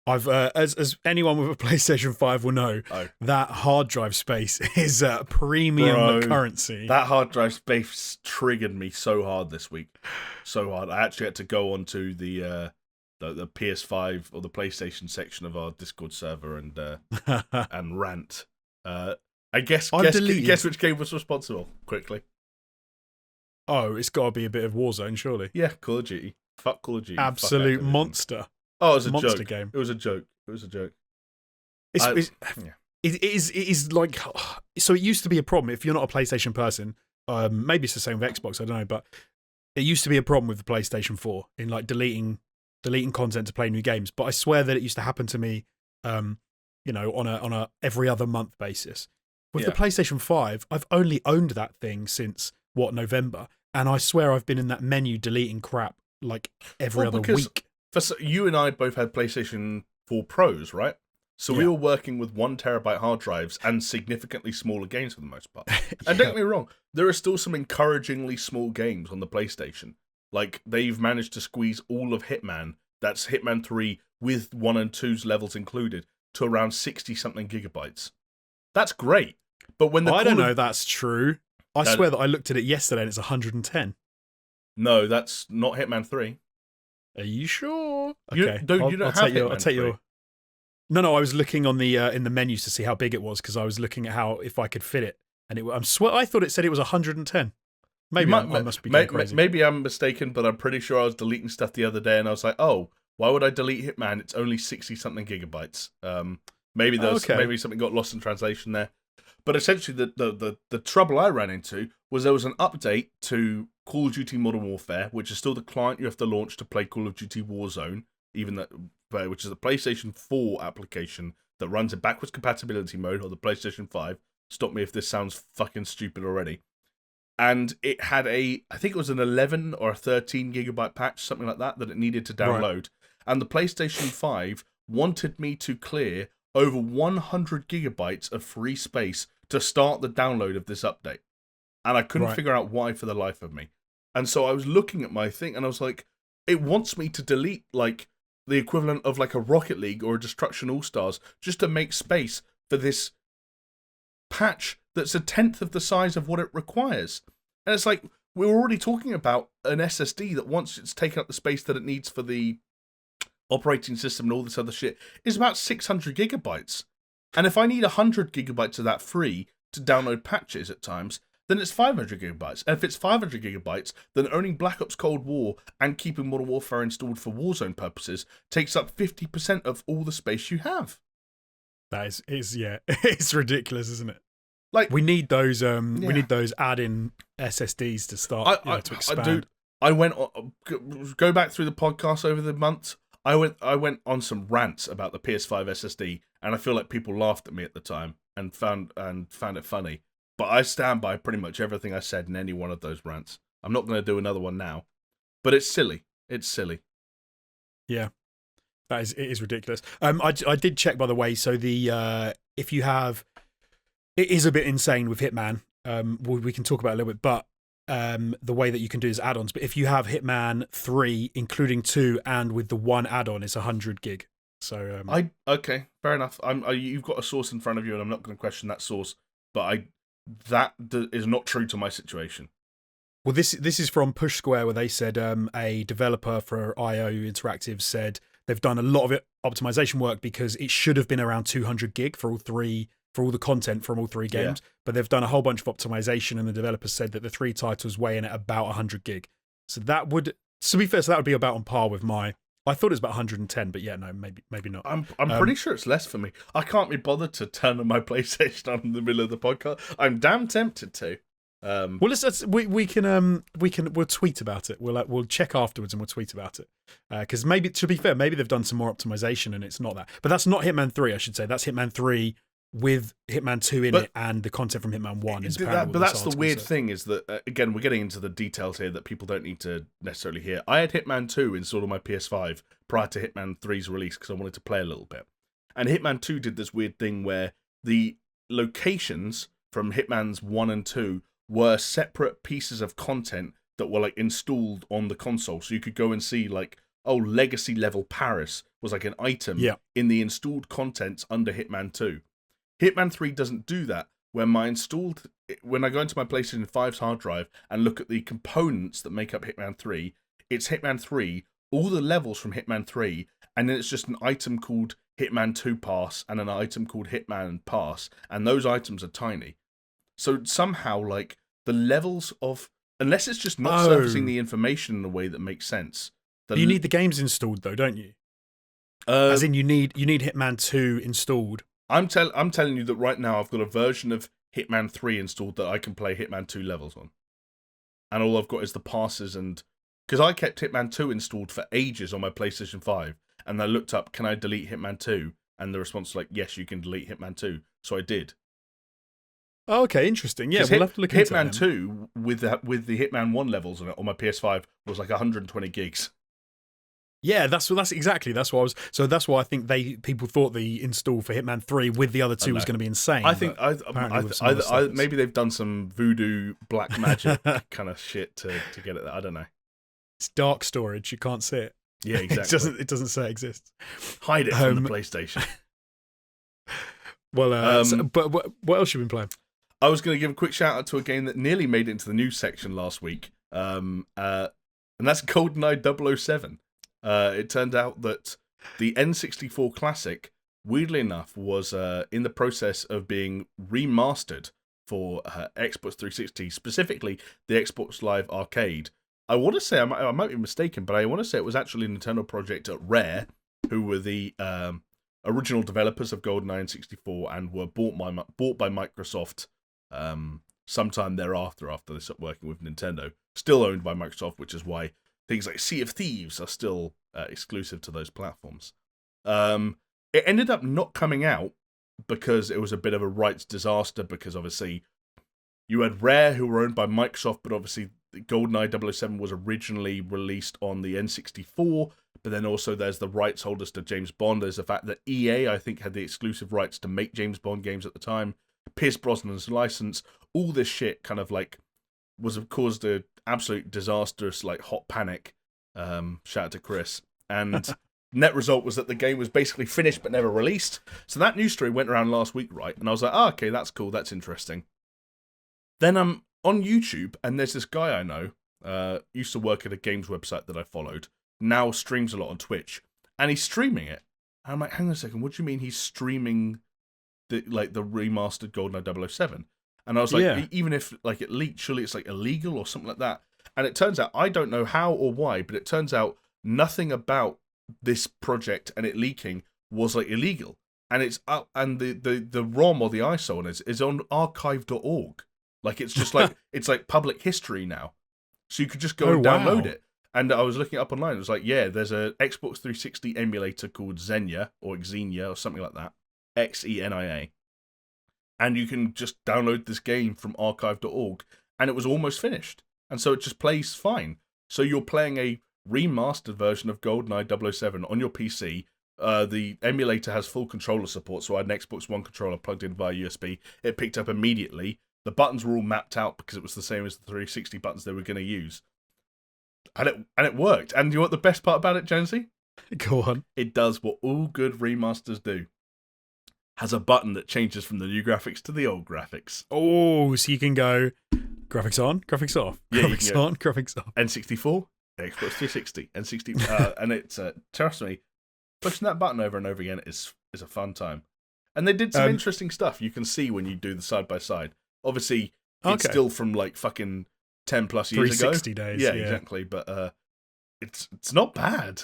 [SPEAKER 1] I've as anyone with a PlayStation 5 will know, that hard drive space is premium currency.
[SPEAKER 2] That hard drive space triggered me so hard this week, so hard. I actually had to go onto the PS5 or the PlayStation section of our Discord server and rant. Guess which game was responsible? Quickly.
[SPEAKER 1] Oh, it's got to be a bit of Warzone, surely.
[SPEAKER 2] Yeah, Call of Duty. Fuck Call of Duty.
[SPEAKER 1] Absolute monster.
[SPEAKER 2] Oh, it was a
[SPEAKER 1] monster
[SPEAKER 2] joke.
[SPEAKER 1] Game.
[SPEAKER 2] It was a joke.
[SPEAKER 1] It is like, so it used to be a problem if you're not a PlayStation person. Maybe it's the same with Xbox, I don't know, but it used to be a problem with the PlayStation 4 in like deleting content to play new games. But I swear that it used to happen to me, on a every other month basis. With the PlayStation 5, I've only owned that thing since November, and I swear I've been in that menu deleting crap like every other week.
[SPEAKER 2] You and I both had PlayStation 4 Pros, right? So we were working with 1 terabyte hard drives and significantly smaller games for the most part. And don't get me wrong, there are still some encouragingly small games on the PlayStation. Like, they've managed to squeeze all of Hitman, that's Hitman 3 with 1 and 2's levels included, to around 60-something gigabytes. That's great. But when
[SPEAKER 1] I don't know that's true. I swear that I looked at it yesterday and it's 110.
[SPEAKER 2] No, that's not Hitman 3.
[SPEAKER 1] Are you sure?
[SPEAKER 2] Okay, I'll take your.
[SPEAKER 1] No, I was looking on the in the menus to see how big it was because I was looking at if I could fit it, and I thought it said it was 110. Maybe I must be going crazy.
[SPEAKER 2] Maybe I'm mistaken, but I'm pretty sure I was deleting stuff the other day, and I was like, oh, why would I delete Hitman? It's only 60-something gigabytes. Maybe maybe something got lost in translation there. But essentially, the trouble I ran into was there was an update to Call of Duty Modern Warfare, which is still the client you have to launch to play Call of Duty Warzone, which is a PlayStation 4 application that runs in backwards compatibility mode on the PlayStation 5. Stop me if this sounds fucking stupid already. And it had I think it was an 11 or a 13 gigabyte patch, something like that it needed to download. Right. And the PlayStation 5 wanted me to clear over 100 gigabytes of free space to start the download of this update. And I couldn't figure out why for the life of me. And so I was looking at my thing and I was like, it wants me to delete like the equivalent of like a Rocket League or a Destruction All-Stars just to make space for this patch that's 1/10 of the size of what it requires. And it's like, we're already talking about an SSD that once it's taken up the space that it needs for the operating system and all this other shit is about 600 gigabytes. And if I need 100 gigabytes of that free to download patches at times, then it's 500 gigabytes. And if it's 500 gigabytes, then owning Black Ops Cold War and keeping Modern Warfare installed for Warzone purposes takes up 50% of all the space you have.
[SPEAKER 1] That is it's ridiculous, isn't it?
[SPEAKER 2] Like,
[SPEAKER 1] we need those we need those add-in SSDs to start to expand.
[SPEAKER 2] I went go back through the podcast over the months. I went on some rants about the PS5 SSD, and I feel like people laughed at me at the time and found it funny. But I stand by pretty much everything I said in any one of those rants. I'm not going to do another one now, but it's silly. It's silly.
[SPEAKER 1] Yeah, it is ridiculous. I did check, by the way. So if you have, it is a bit insane with Hitman. We can talk about it a little bit, but the way that you can do is add-ons. But if you have Hitman 3, including 2, and with the 1 add-on, it's 100 gig. So
[SPEAKER 2] okay, fair enough. You've got a source in front of you, and I'm not going to question that source. But that is not true to my situation.
[SPEAKER 1] Well, this is from Push Square, where they said a developer for IO Interactive said they've done a lot of optimization work because it should have been around 200 gig for all the content from all 3 games, but they've done a whole bunch of optimization, and the developers said that the 3 titles weigh in at about 100 gig. So that would, to be fair, that would be about on par with my. I thought it was about 110, but no, maybe not.
[SPEAKER 2] I'm pretty sure it's less for me. I can't be bothered to turn on my PlayStation on in the middle of the podcast. I'm damn tempted to.
[SPEAKER 1] Well, we'll tweet about it. We'll check afterwards and we'll tweet about it. Because maybe, to be fair, maybe they've done some more optimization and it's not that. But that's not Hitman 3, I should say. That's Hitman 3 with Hitman 2 in it and the content from Hitman 1 is apparently
[SPEAKER 2] but that's the weird thing is that, again, we're getting into the details here that people don't need to necessarily hear. I had Hitman 2 installed on my PS5 prior to Hitman 3's release because I wanted to play a little bit. And Hitman 2 did this weird thing where the locations from Hitman's 1 and 2 were separate pieces of content that were like installed on the console. So you could go and see like, oh, Legacy Level Paris was like an item in the installed contents under Hitman 2. Hitman 3 doesn't do that. When I go into my PlayStation 5's hard drive and look at the components that make up Hitman 3, it's Hitman 3, all the levels from Hitman 3, and then it's just an item called Hitman 2 Pass and an item called Hitman Pass, and those items are tiny. So somehow, like, the levels of... Unless it's just not surfacing the information in a way that makes sense.
[SPEAKER 1] You need the games installed, though, don't you? As in, you need Hitman 2 installed. I'm
[SPEAKER 2] telling you that right now I've got a version of Hitman 3 installed that I can play Hitman 2 levels on. And all I've got is the passes and... Because I kept Hitman 2 installed for ages on my PlayStation 5, and I looked up, can I delete Hitman 2? And the response was like, yes, you can delete Hitman 2. So I did.
[SPEAKER 1] Oh, okay, interesting. Yeah, we'll have to look into
[SPEAKER 2] Hitman 2 with the Hitman 1 levels on it on my PS5 was like 120 gigs.
[SPEAKER 1] Yeah, that's exactly. That's why that's why I think people thought the install for Hitman 3 with the other two was going to be insane.
[SPEAKER 2] I think maybe they've done some voodoo black magic kind of shit to get it there. I don't know.
[SPEAKER 1] It's dark storage. You can't see it.
[SPEAKER 2] Yeah, exactly.
[SPEAKER 1] It doesn't say it exists.
[SPEAKER 2] Hide it from the PlayStation.
[SPEAKER 1] Well, but what else you been playing?
[SPEAKER 2] I was going to give a quick shout out to a game that nearly made it into the news section last week, and that's GoldenEye 007. It turned out that the N64 Classic, weirdly enough, was in the process of being remastered for Xbox 360, specifically the Xbox Live Arcade. I want to say, I might be mistaken, but I want to say it was actually Nintendo Project Red, who were the original developers of GoldenEye N64 and were bought by Microsoft sometime thereafter, after they stopped working with Nintendo. Still owned by Microsoft, which is why things like Sea of Thieves are still exclusive to those platforms. It ended up not coming out because it was a bit of a rights disaster, because obviously you had Rare, who were owned by Microsoft, but obviously GoldenEye 007 was originally released on the N64, but then also there's the rights holders to James Bond. There's the fact that EA, I think, had the exclusive rights to make James Bond games at the time. Pierce Brosnan's license, all this shit kind of like caused an absolute disastrous, like, hot panic. Shout out to Chris. And net result was that the game was basically finished but never released. So that news story went around last week, right? And I was like, oh, okay, that's cool, that's interesting. Then I'm on YouTube, and there's this guy I know, used to work at a games website that I followed, now streams a lot on Twitch, and he's streaming it. And I'm like, hang on a second, what do you mean he's streaming the remastered GoldenEye 007? And I was like, even if like it leaked, surely it's like illegal or something like that. And it turns out, I don't know how or why, but it turns out nothing about this project and it leaking was like illegal. And it's up, and the ROM or the ISO on it is on archive.org. Like, it's just like, it's like public history now. So you could just go and download it. And I was looking it up online. It was like, yeah, there's a Xbox 360 emulator called Xenia or Xenia or something like that. Xenia. And you can just download this game from archive.org. And it was almost finished. And so it just plays fine. So you're playing a remastered version of GoldenEye 007 on your PC. The emulator has full controller support. So I had an Xbox One controller plugged in via USB. It picked up immediately. The buttons were all mapped out because it was the same as the 360 buttons they were going to use. And it worked. And you know what the best part about it, Jonesy?
[SPEAKER 1] Go on.
[SPEAKER 2] It does what all good remasters do. Has a button that changes from the new graphics to the old graphics.
[SPEAKER 1] Oh, so you can go graphics on, graphics off, graphics on, graphics off.
[SPEAKER 2] N64, Xbox 360, N60, and it's trust me, pushing that button over and over again is a fun time. And they did some interesting stuff. You can see when you do the side by side. Obviously, it's still from like fucking 10 plus years ago.
[SPEAKER 1] 360 days.
[SPEAKER 2] Yeah, exactly. But it's not bad.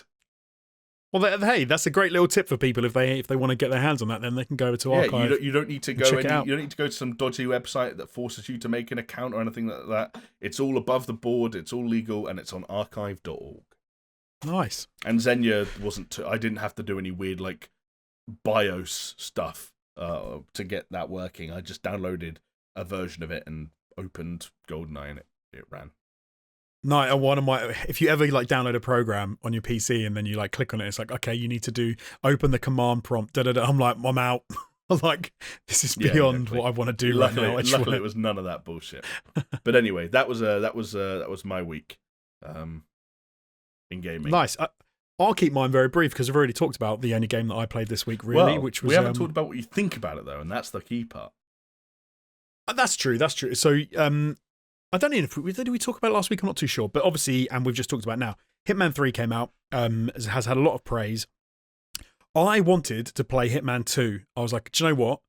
[SPEAKER 1] Well, hey, that's a great little tip for people if they want to get their hands on that. Then they can go to archive.
[SPEAKER 2] Yeah, you don't need to go. You don't need to go to some dodgy website that forces you to make an account or anything like that. It's all above the board. It's all legal, and it's on archive.org.
[SPEAKER 1] Nice.
[SPEAKER 2] And Xenia wasn't. I didn't have to do any weird like BIOS stuff. to get that working. I just downloaded a version of it and opened GoldenEye, and it ran.
[SPEAKER 1] No, if you ever like download a program on your PC and then you like click on it, it's like, okay, you need to open the command prompt. I'm like, I'm out. I'm like, this is beyond what I want to do right now.
[SPEAKER 2] Luckily, it was none of that bullshit. But anyway, that was my week in gaming.
[SPEAKER 1] Nice. I'll keep mine very brief because I've already talked about the only game that I played this week, really, which was.
[SPEAKER 2] We haven't talked about what you think about it though, and that's the key part.
[SPEAKER 1] That's true. So, I don't know if did we talk about it last week. I'm not too sure, but obviously, and we've just talked about it now. Hitman 3 came out. Has had a lot of praise. I wanted to play Hitman 2. I was like, do you know what?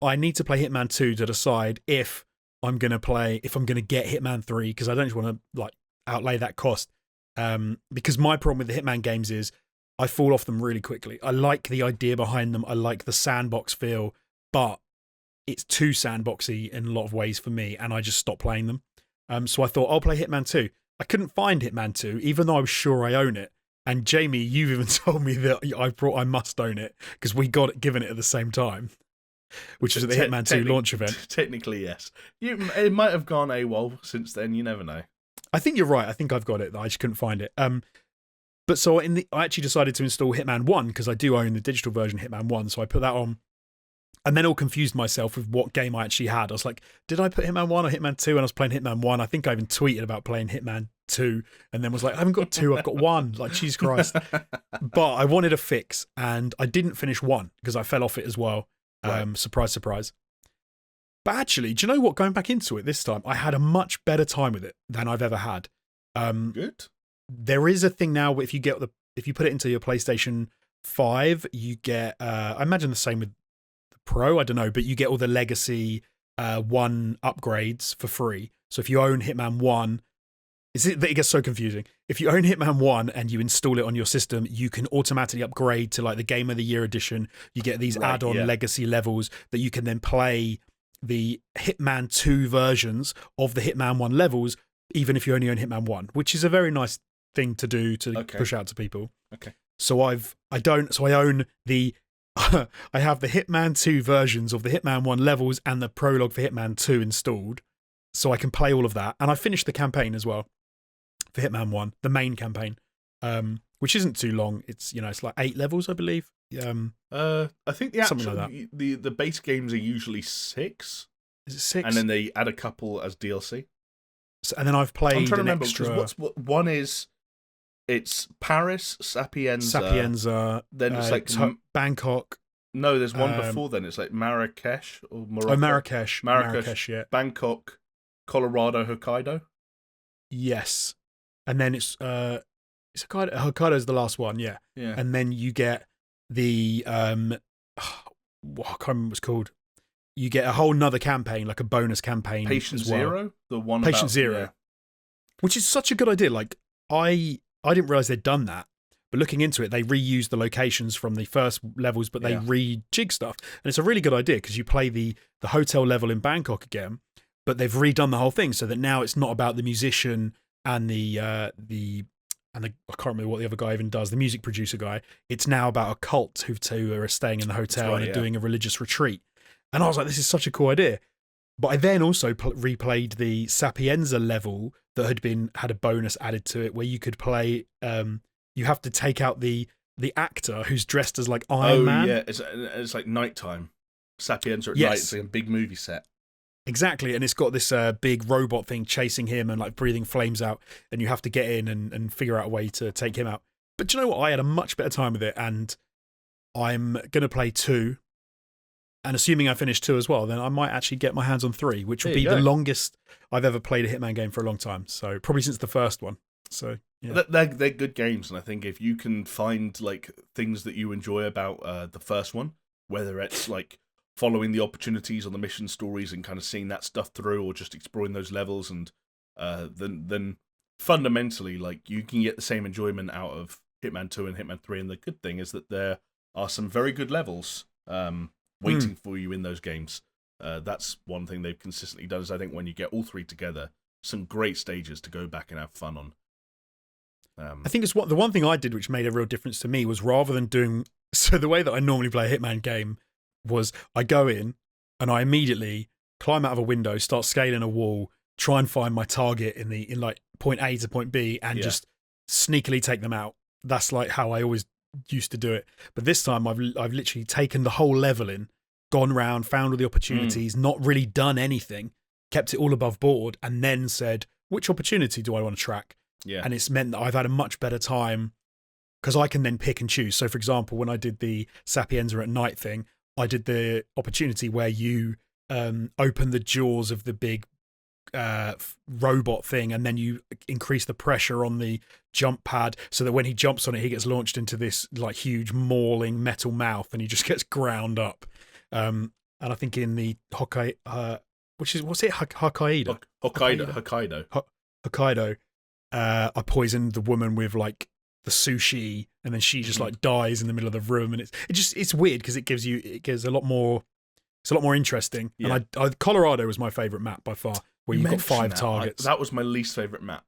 [SPEAKER 1] I need to play Hitman 2 to decide if I'm going to get Hitman 3, because I don't just want to like outlay that cost. Because my problem with the Hitman games is I fall off them really quickly. I like the idea behind them. I like the sandbox feel, but it's too sandboxy in a lot of ways for me, and I just stopped playing them. So I thought I'll play Hitman 2. I couldn't find Hitman 2, even though I was sure I own it. And Jamie, you've even told me that I must own it because we got it given it at the same time, which was at the Hitman 2 launch event.
[SPEAKER 2] Technically, yes. It might have gone AWOL since then. You never know.
[SPEAKER 1] I think you're right. I think I've got it. I just couldn't find it. But so I actually decided to install Hitman 1 because I do own the digital version Hitman 1. So I put that on. And then all confused myself with what game I actually had. I was like, did I put Hitman 1 or Hitman 2? And I was playing Hitman 1. I think I even tweeted about playing Hitman 2 and then was like, I haven't got 2, I've got 1. Like, Jesus Christ. But I wanted a fix and I didn't finish 1 because I fell off it as well. Right. Surprise, surprise. But actually, do you know what? Going back into it this time, I had a much better time with it than I've ever had.
[SPEAKER 2] Good.
[SPEAKER 1] There is a thing now, if you put it into your PlayStation 5, you get, I imagine the same with Pro, I don't know, but you get all the Legacy 1 upgrades for free. So if you own Hitman 1, it gets so confusing. If you own Hitman 1 and you install it on your system, you can automatically upgrade to like the Game of the Year edition. You get these add-on Legacy levels that you can then play the Hitman 2 versions of the Hitman 1 levels, even if you only own Hitman 1, which is a very nice thing to do to push out to people.
[SPEAKER 2] Okay.
[SPEAKER 1] So I own the I have the Hitman 2 versions of the Hitman 1 levels and the prologue for Hitman 2 installed, so I can play all of that. And I finished the campaign as well for Hitman 1, the main campaign, which isn't too long. It's like 8 levels, I believe.
[SPEAKER 2] I think the actual
[SPEAKER 1] like
[SPEAKER 2] the base games are usually 6.
[SPEAKER 1] Is it 6?
[SPEAKER 2] And then they add a couple as DLC.
[SPEAKER 1] So, and then I've played.
[SPEAKER 2] I'm trying to remember because one is. It's Paris, Sapienza. Then it's like
[SPEAKER 1] Bangkok.
[SPEAKER 2] No, there's one before then. It's like Marrakesh or Morocco.
[SPEAKER 1] Oh, Marrakesh, yeah.
[SPEAKER 2] Bangkok, Colorado, Hokkaido.
[SPEAKER 1] Yes, and then it's Hokkaido. Hokkaido's the last one, yeah.
[SPEAKER 2] Yeah.
[SPEAKER 1] And then you get the I can't remember what it's called. You get a whole nother campaign, like a bonus campaign.
[SPEAKER 2] Patient
[SPEAKER 1] as well.
[SPEAKER 2] Zero, the one.
[SPEAKER 1] Patient Zero, which is such a good idea. Like I didn't realize they'd done that, but looking into it, they reused the locations from the first levels, but they rejig stuff, and it's a really good idea because you play the hotel level in Bangkok again, but they've redone the whole thing so that now it's not about the musician and the I can't remember what the other guy even does, the music producer guy. It's now about a cult who are staying in the hotel and are doing a religious retreat, and I was like, this is such a cool idea. But I then also replayed the Sapienza level that had a bonus added to it where you could play. You have to take out the actor who's dressed as like Iron Man.
[SPEAKER 2] Oh yeah, it's like nighttime. Sapienza at night. It's like a big movie set.
[SPEAKER 1] Exactly, and it's got this big robot thing chasing him and like breathing flames out, and you have to get in and figure out a way to take him out. But do you know what? I had a much better time with it, and I'm gonna play 2. And assuming I finish 2 as well, then I might actually get my hands on 3, which will be the longest I've ever played a Hitman game for a long time. So probably since the first one. So yeah.
[SPEAKER 2] They're good games, and I think if you can find like things that you enjoy about the first one, whether it's like following the opportunities on the mission stories and kind of seeing that stuff through, or just exploring those levels, and then fundamentally, like you can get the same enjoyment out of Hitman 2 and Hitman 3. And the good thing is that there are some very good levels. Waiting for you in those games. That's one thing they've consistently done, is I think when you get all 3 together, some great stages to go back and have fun on.
[SPEAKER 1] I think it's the one thing I did which made a real difference to me was rather than doing... So the way that I normally play a Hitman game, was I go in and I immediately climb out of a window, start scaling a wall, try and find my target in like point A to point B, and just sneakily take them out. That's like how I always used to do it. But this time I've literally taken the whole level in, gone round, found all the opportunities, not really done anything, kept it all above board, and then said, which opportunity do I want to track?
[SPEAKER 2] Yeah.
[SPEAKER 1] And it's meant that I've had a much better time because I can then pick and choose. So, for example, when I did the Sapienza at night thing, I did the opportunity where you open the jaws of the big robot thing, and then you increase the pressure on the jump pad so that when he jumps on it, he gets launched into this like huge mauling metal mouth, and he just gets ground up. And I think in the Hokkaido, Hokkaido, I poisoned the woman with like the sushi, and then she just like dies in the middle of the room, and it's weird because it gives a lot more. It's a lot more interesting. Yeah. And Colorado was my favorite map by far, where you've got 5 targets.
[SPEAKER 2] That was my least favorite map.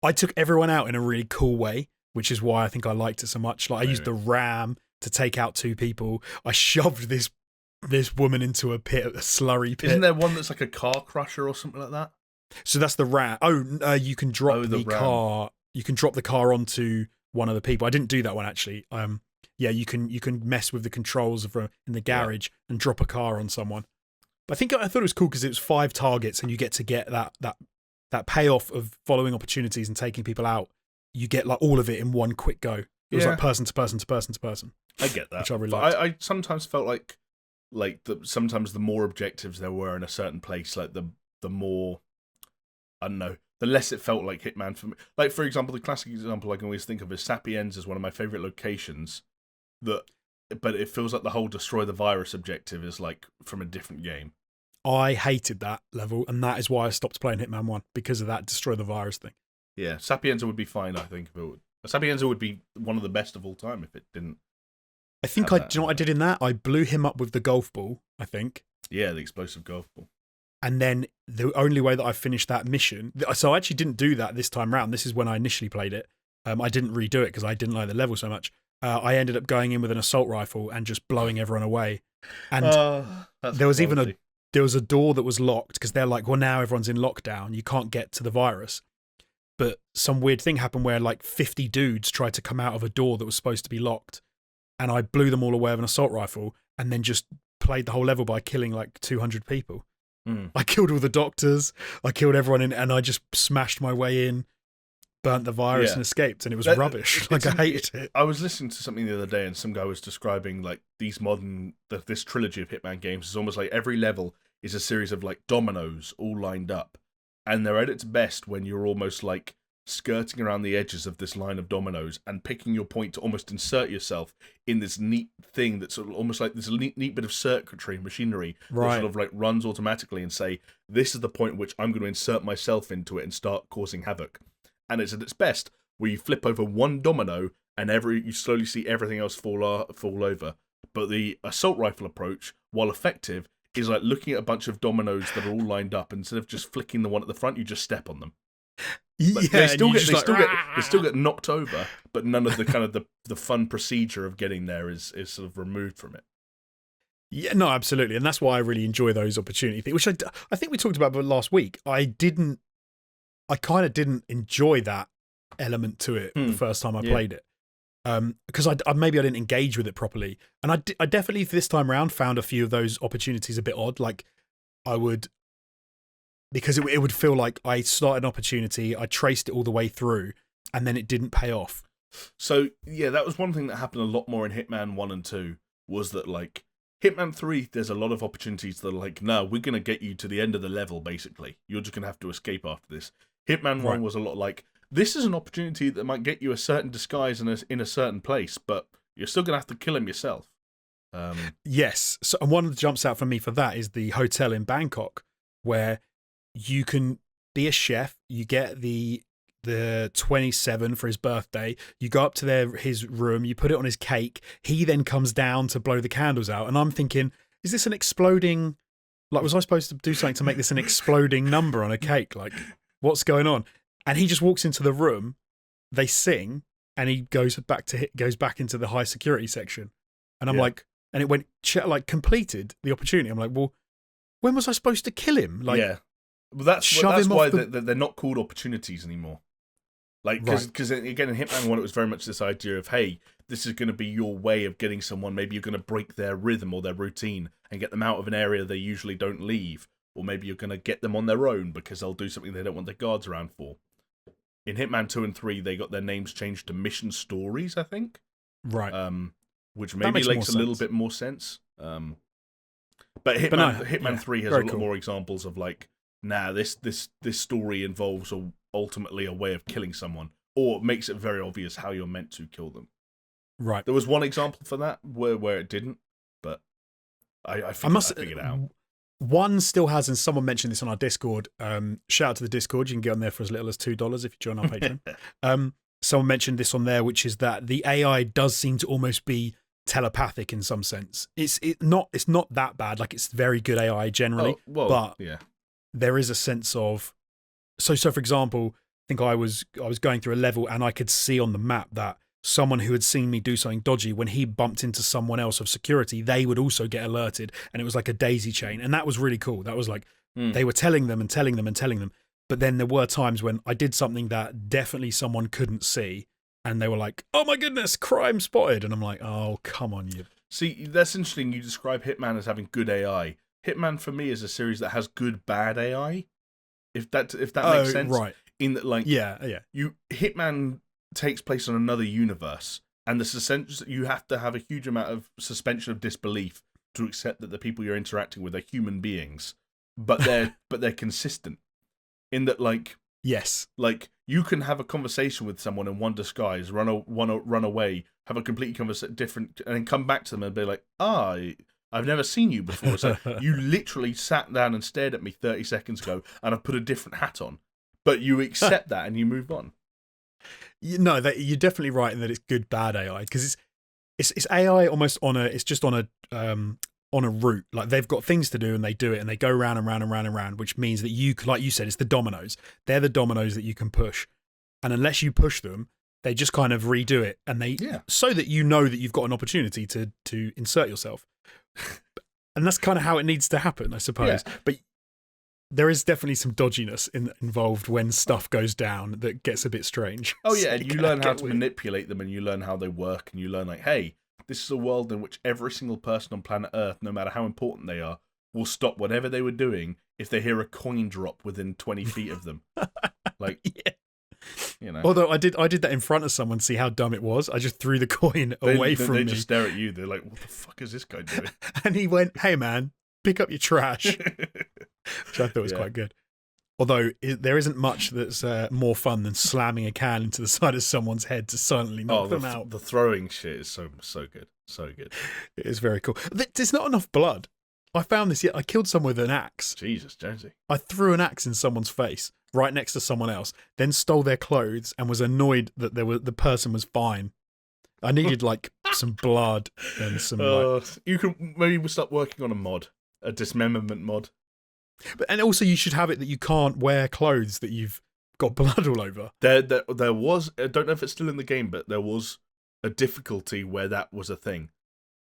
[SPEAKER 1] I took everyone out in a really cool way, which is why I think I liked it so much. Like I used the ram to take out 2 people. I shoved this woman into a pit, a slurry pit.
[SPEAKER 2] Isn't there one that's like a car crusher or something like that?
[SPEAKER 1] So that's the ram. You can drop the car. You can drop the car onto one of the people. I didn't do that one actually. Yeah, you can mess with the controls in the garage and drop a car on someone. But I thought it was cool because it was 5 targets, and you get to get that payoff of following opportunities and taking people out. You get like all of it in one quick go. It was like person to person to person to person.
[SPEAKER 2] I get that.
[SPEAKER 1] Which I really liked.
[SPEAKER 2] I sometimes felt like sometimes the more objectives there were in a certain place, like the more, I don't know, the less it felt like Hitman for me. Like, for example, the classic example I can always think of is Sapienza is one of my favourite locations. But it feels like the whole destroy the virus objective is like from a different game.
[SPEAKER 1] I hated that level, and that is why I stopped playing Hitman 1, because of that destroy the virus thing.
[SPEAKER 2] Yeah, Sapienza would be fine, I think. Sapienza would be one of the best of all time if it didn't.
[SPEAKER 1] I think do you know what I did in that? I blew him up with the golf ball, I think.
[SPEAKER 2] Yeah, the explosive golf ball.
[SPEAKER 1] And then the only way that I finished that mission, so I actually didn't do that this time round. This is when I initially played it. I didn't redo it because I didn't like the level so much. I ended up going in with an assault rifle and just blowing everyone away. And there was there was a door that was locked because they're like, well, now everyone's in lockdown. You can't get to the virus. But some weird thing happened where like 50 dudes tried to come out of a door that was supposed to be locked. And I blew them all away with an assault rifle, and then just played the whole level by killing like 200 people. I killed all the doctors. I killed everyone in, and I just smashed my way in, burnt the virus and escaped, and it was rubbish. I hated it.
[SPEAKER 2] I was listening to something the other day, and some guy was describing like this trilogy of Hitman games is almost like every level is a series of like dominoes all lined up, and they're at its best when you're almost like skirting around the edges of this line of dominoes and picking your point to almost insert yourself in this neat thing that's sort of almost like this neat bit of circuitry machinery that sort of like runs automatically and say, this is the point at which I'm going to insert myself into it and start causing havoc. And it's at its best where you flip over one domino and you slowly see everything else fall over. But the assault rifle approach, while effective, is like looking at a bunch of dominoes that are all lined up. Instead of just flicking the one at the front, you just step on them. But they still get knocked over, but none of the kind of the fun procedure of getting there is sort of removed from it.
[SPEAKER 1] Yeah, no, absolutely, and that's why I really enjoy those opportunity things, which I think we talked about last week. I kind of didn't enjoy that element to it the first time I played it, because I maybe I didn't engage with it properly, and I definitely this time around found a few of those opportunities a bit odd. Like I would. Because it would feel like I started an opportunity, I traced it all the way through, and then it didn't pay off.
[SPEAKER 2] So, yeah, that was one thing that happened a lot more in Hitman 1 and 2, was that, like, Hitman 3, there's a lot of opportunities that are like, no, we're going to get you to the end of the level, basically. You're just going to have to escape after this. Hitman 1 was a lot like, this is an opportunity that might get you a certain disguise in a certain place, but you're still going to have to kill him yourself.
[SPEAKER 1] Yes. So, and one that jumps out for me for that is the hotel in Bangkok, where you can be a chef, you get the 27 for his birthday, you go up to his room, you put it on his cake, he then comes down to blow the candles out, and I'm thinking, is this an exploding, like was I supposed to do something to make this an exploding number on a cake? Like, what's going on? And he just walks into the room, they sing, and he goes back into the high security section. And I'm like, and it went like completed the opportunity. I'm like, well, when was I supposed to kill him? Like,
[SPEAKER 2] yeah, well, that's
[SPEAKER 1] him
[SPEAKER 2] why
[SPEAKER 1] off the...
[SPEAKER 2] they're not called opportunities anymore. Like, because again, in Hitman 1, it was very much this idea of, hey, this is going to be your way of getting someone. Maybe you're going to break their rhythm or their routine and get them out of an area they usually don't leave. Or maybe you're going to get them on their own because they'll do something they don't want their guards around for. In Hitman 2 and 3, they got their names changed to mission stories, I think.
[SPEAKER 1] Right.
[SPEAKER 2] Which maybe makes a little bit more sense. But Hitman 3 has a lot more examples of like, nah, this story involves ultimately a way of killing someone, or makes it very obvious how you're meant to kill them.
[SPEAKER 1] Right.
[SPEAKER 2] There was one example for that where it didn't, but I figured it out.
[SPEAKER 1] One still has, and someone mentioned this on our Discord. Shout out to the Discord. You can get on there for as little as $2 if you join our Patreon. Someone mentioned this on there, which is that the AI does seem to almost be telepathic in some sense. It's not that bad. Like, it's very good AI generally, but there is a sense of so for example, I think I was going through a level and I could see on the map that someone who had seen me do something dodgy, when he bumped into someone else of security, they would also get alerted, and it was like a daisy chain, and that was really cool. That was like they were telling them, but then there were times when I did something that definitely someone couldn't see, and they were like, oh my goodness, crime spotted, and I'm like, oh, come on, you.
[SPEAKER 2] See, that's interesting. You describe Hitman as having good AI. Hitman for me is a series that has good bad AI. If that makes sense,
[SPEAKER 1] right?
[SPEAKER 2] In that, like, Hitman takes place on another universe, and you have to have a huge amount of suspension of disbelief to accept that the people you're interacting with are human beings, but they're consistent. In that, like,
[SPEAKER 1] yes,
[SPEAKER 2] like you can have a conversation with someone in one disguise, run away, have a completely different, and then come back to them and be like, I've never seen you before. So you literally sat down and stared at me 30 seconds ago, and I've put a different hat on. But you accept that and you move on.
[SPEAKER 1] No, you're definitely right in that it's good bad AI, because it's AI almost it's just on a route. Like, they've got things to do and they do it, and they go round and round and round and round, which means that you, like you said, it's the dominoes. They're the dominoes that you can push, and unless you push them, they just kind of redo it, and so that you know that you've got an opportunity to insert yourself. And that's kind of how it needs to happen, I suppose. Yeah. But there is definitely some dodginess involved when stuff goes down that gets a bit strange.
[SPEAKER 2] Oh yeah, and you learn how to manipulate them, and you learn how they work, and you learn, like, hey, this is a world in which every single person on planet Earth, no matter how important they are, will stop whatever they were doing if they hear a coin drop within 20 feet of them. Like,
[SPEAKER 1] yeah.
[SPEAKER 2] You know.
[SPEAKER 1] Although I did that in front of someone to see how dumb it was. I just threw the coin away from me.
[SPEAKER 2] They just stare at you. They're like, what the fuck is this guy doing?
[SPEAKER 1] And he went, hey man, pick up your trash. Which I thought was quite good. Although there isn't much that's more fun than slamming a can into the side of someone's head to silently knock them out.
[SPEAKER 2] The throwing shit is so good. So good.
[SPEAKER 1] It is very cool. There's not enough blood. I found this. I killed someone with an axe.
[SPEAKER 2] Jesus, Jonesy.
[SPEAKER 1] I threw an axe in someone's face right next to someone else, then stole their clothes and was annoyed that the person was fine. I needed like some blood and some.
[SPEAKER 2] You can maybe we'll start working on a mod, a dismemberment mod.
[SPEAKER 1] And also, you should have it that you can't wear clothes that you've got blood all over.
[SPEAKER 2] There was. I don't know if it's still in the game, but there was a difficulty where that was a thing.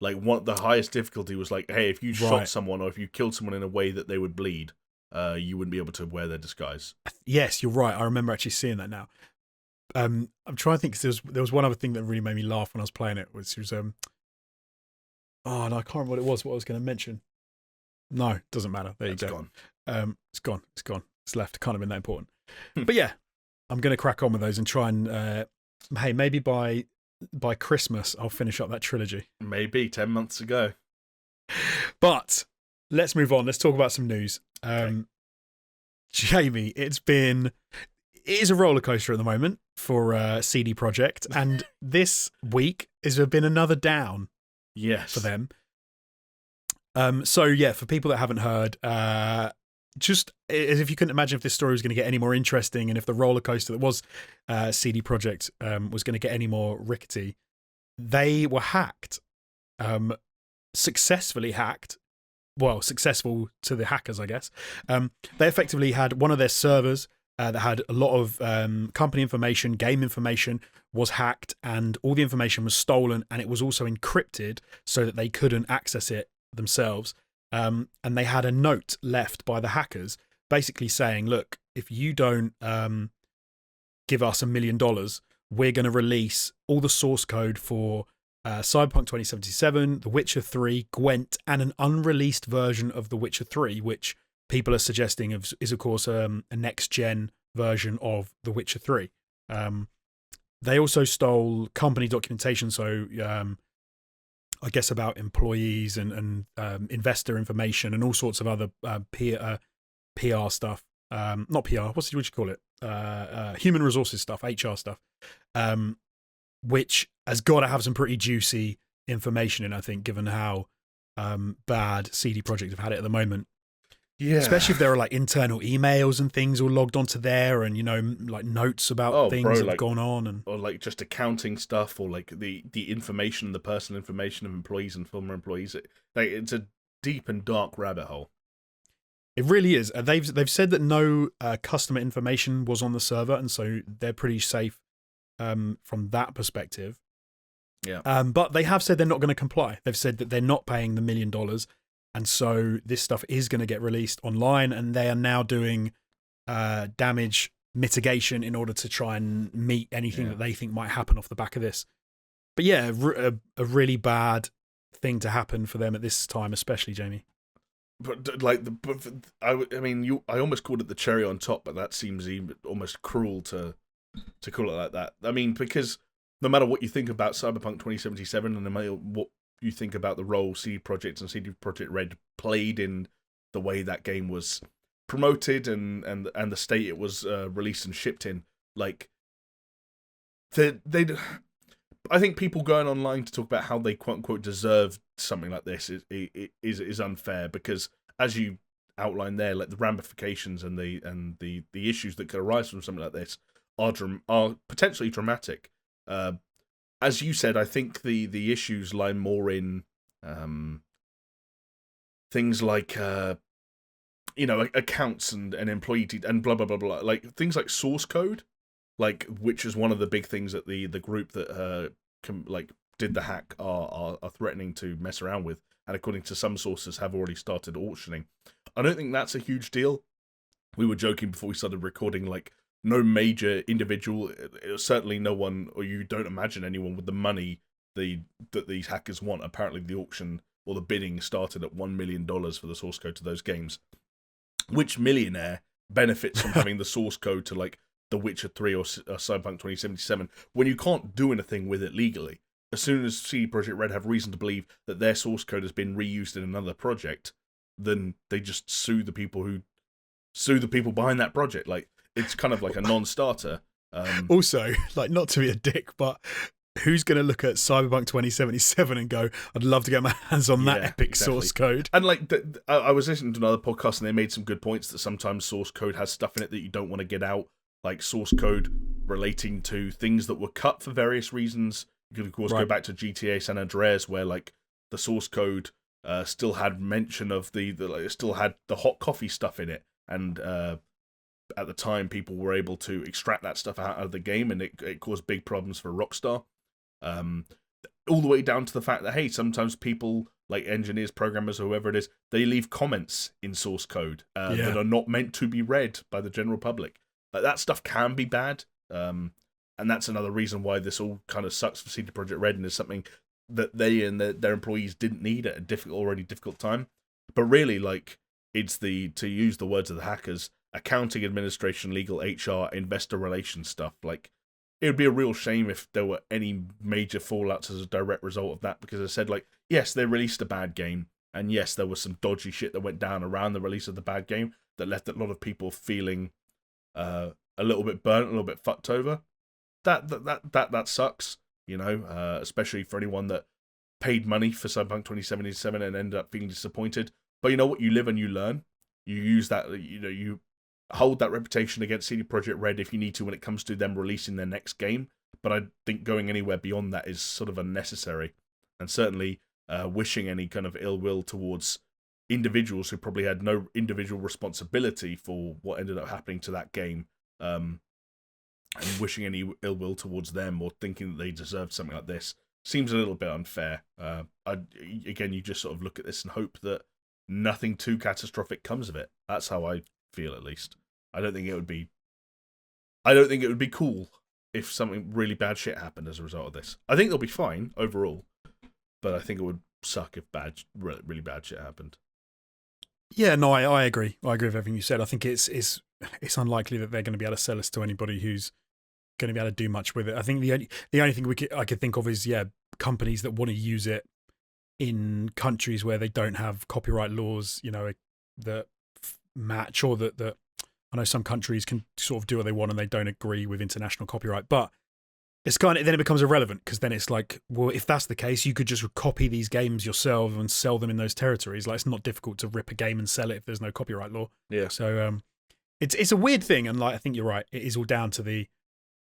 [SPEAKER 2] Like, the highest difficulty was like, hey, if you shot someone or if you killed someone in a way that they would bleed, you wouldn't be able to wear their disguise. Yes,
[SPEAKER 1] you're right. I remember actually seeing that now. I'm trying to think, because there was one other thing that really made me laugh when I was playing it, which was oh no, I can't remember what it was. What I was going to mention. No, it doesn't matter. There you go.
[SPEAKER 2] Gone.
[SPEAKER 1] It's gone. It's left. Can't have been that important. But yeah, I'm going to crack on with those and try and hey, maybe by Christmas I'll finish up that trilogy.
[SPEAKER 2] Maybe 10 months ago.
[SPEAKER 1] But let's move on. Let's talk about some news. Okay. Jamie, it is a roller coaster at the moment for CD Projekt, and this week has been another down.
[SPEAKER 2] Yes,
[SPEAKER 1] for them. So yeah, for people that haven't heard, just as if you couldn't imagine if this story was going to get any more interesting, and if the roller coaster that was CD Projekt was going to get any more rickety, they were hacked, successfully hacked. Well, successful to the hackers, I guess. They effectively had one of their servers that had a lot of company information, game information was hacked, and all the information was stolen, and it was also encrypted so that they couldn't access it themselves. And they had a note left by the hackers basically saying, look, if you don't give us $1 million, we're going to release all the source code for Cyberpunk 2077, The Witcher 3, Gwent, and an unreleased version of The Witcher 3, which people are suggesting is of course, a next-gen version of The Witcher 3. They also stole company documentation, so I guess about employees and investor information and all sorts of other PR stuff. Not PR, what you call it? Human resources stuff, HR stuff, which has got to have some pretty juicy information in, I think, given how bad CD Projekt have had it at the moment.
[SPEAKER 2] Yeah.
[SPEAKER 1] Especially if there are like internal emails and things all logged onto there, and, you know, like notes about things that have gone on, and
[SPEAKER 2] or like just accounting stuff, or like the information, the personal information of employees and former employees. It's a deep and dark rabbit hole.
[SPEAKER 1] It really is. They've said that no customer information was on the server, and so they're pretty safe from that perspective.
[SPEAKER 2] Yeah.
[SPEAKER 1] But they have said they're not going to comply. They've said that they're not paying the $1 million, and so this stuff is going to get released online, and they are now doing damage mitigation in order to try and meet anything that they think might happen off the back of this. But yeah, a really bad thing to happen for them at this time, especially, Jamie.
[SPEAKER 2] But like I mean, I almost called it the cherry on top, but that seems even almost cruel to call it like that. I mean, because no matter what you think about Cyberpunk 2077, and no matter what you think about the role CD Projekt and CD Projekt Red played in the way that game was promoted and the state it was released and shipped in, like I think people going online to talk about how they quote unquote deserve something like this is unfair, because as you outlined there, like the ramifications and the issues that could arise from something like this are potentially dramatic. As you said, I think the issues lie more in things like accounts and employee and blah blah blah blah, like things like source code, like, which is one of the big things that the group that did the hack are threatening to mess around with, and according to some sources have already started auctioning. I don't think that's a huge deal. We were joking before we started recording, like, no major individual, certainly no one, or you don't imagine anyone with the money that these hackers want. Apparently the auction or the bidding started at $1 million for the source code to those games. Which millionaire benefits from having the source code to, like, The Witcher 3 or Cyberpunk 2077 when you can't do anything with it legally? As soon as CD Projekt Red have reason to believe that their source code has been reused in another project, then they just sue the people behind that project. Like, it's kind of like a non-starter.
[SPEAKER 1] Also, like, not to be a dick, but who's going to look at Cyberpunk 2077 and go, I'd love to get my hands on that epic source code?
[SPEAKER 2] And like, I was listening to another podcast and they made some good points that sometimes source code has stuff in it that you don't want to get out, like source code relating to things that were cut for various reasons. You could, of course, go back to GTA San Andreas, where, like, the source code still had mention of it still had the hot coffee stuff in it, and at the time people were able to extract that stuff out of the game, and it caused big problems for Rockstar. All the way down to the fact that, hey, sometimes people, like engineers, programmers, or whoever it is, they leave comments in source code that are not meant to be read by the general public. Like, that stuff can be bad, and that's another reason why this all kind of sucks for CD Projekt Red, and is something that they and their employees didn't need at a already difficult time. But really, like, it's to use the words of the hackers, accounting, administration, legal, HR, investor relations stuff. Like, it would be a real shame if there were any major fallouts as a direct result of that, because I said, like, yes, they released a bad game, and yes, there was some dodgy shit that went down around the release of the bad game that left a lot of people feeling a little bit burnt, a little bit fucked over. That sucks, you know, especially for anyone that paid money for Cyberpunk 2077 and ended up feeling disappointed. But you know what? You live and you learn. You use that, you know, you hold that reputation against CD Projekt Red if you need to when it comes to them releasing their next game. But I think going anywhere beyond that is sort of unnecessary. And certainly wishing any kind of ill will towards individuals who probably had no individual responsibility for what ended up happening to that game and wishing any ill will towards them or thinking that they deserved something like this seems a little bit unfair. Again, you just sort of look at this and hope that nothing too catastrophic comes of it. That's how I feel, at least. I don't think it would be cool if something really bad shit happened as a result of this. I think they'll be fine overall, but I think it would suck if really bad shit happened.
[SPEAKER 1] Yeah, no, I agree. I agree with everything you said. I think it's unlikely that they're going to be able to sell this to anybody who's going to be able to do much with it. I think the only thing I could think of is companies that want to use it in countries where they don't have copyright laws, that match, or that I know some countries can sort of do what they want and they don't agree with international copyright, but it's then it becomes irrelevant, because then it's like, well, if that's the case, you could just copy these games yourself and sell them in those territories. Like, it's not difficult to rip a game and sell it if there's no copyright law.
[SPEAKER 2] Yeah.
[SPEAKER 1] So it's a weird thing, and like I think you're right. It is all down to the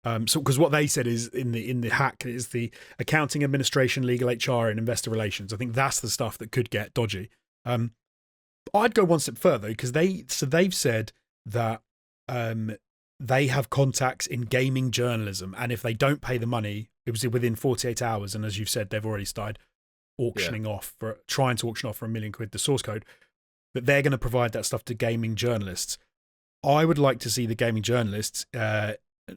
[SPEAKER 1] because what they said is in the hack is the accounting, administration, legal, HR, and investor relations. I think that's the stuff that could get dodgy. I'd go one step further, because they've said that they have contacts in gaming journalism, and if they don't pay the money, it was within 48 hours, and as you've said, they've already started trying to auction off for £1 million the source code, that they're going to provide that stuff to gaming journalists. I would like to see the gaming journalists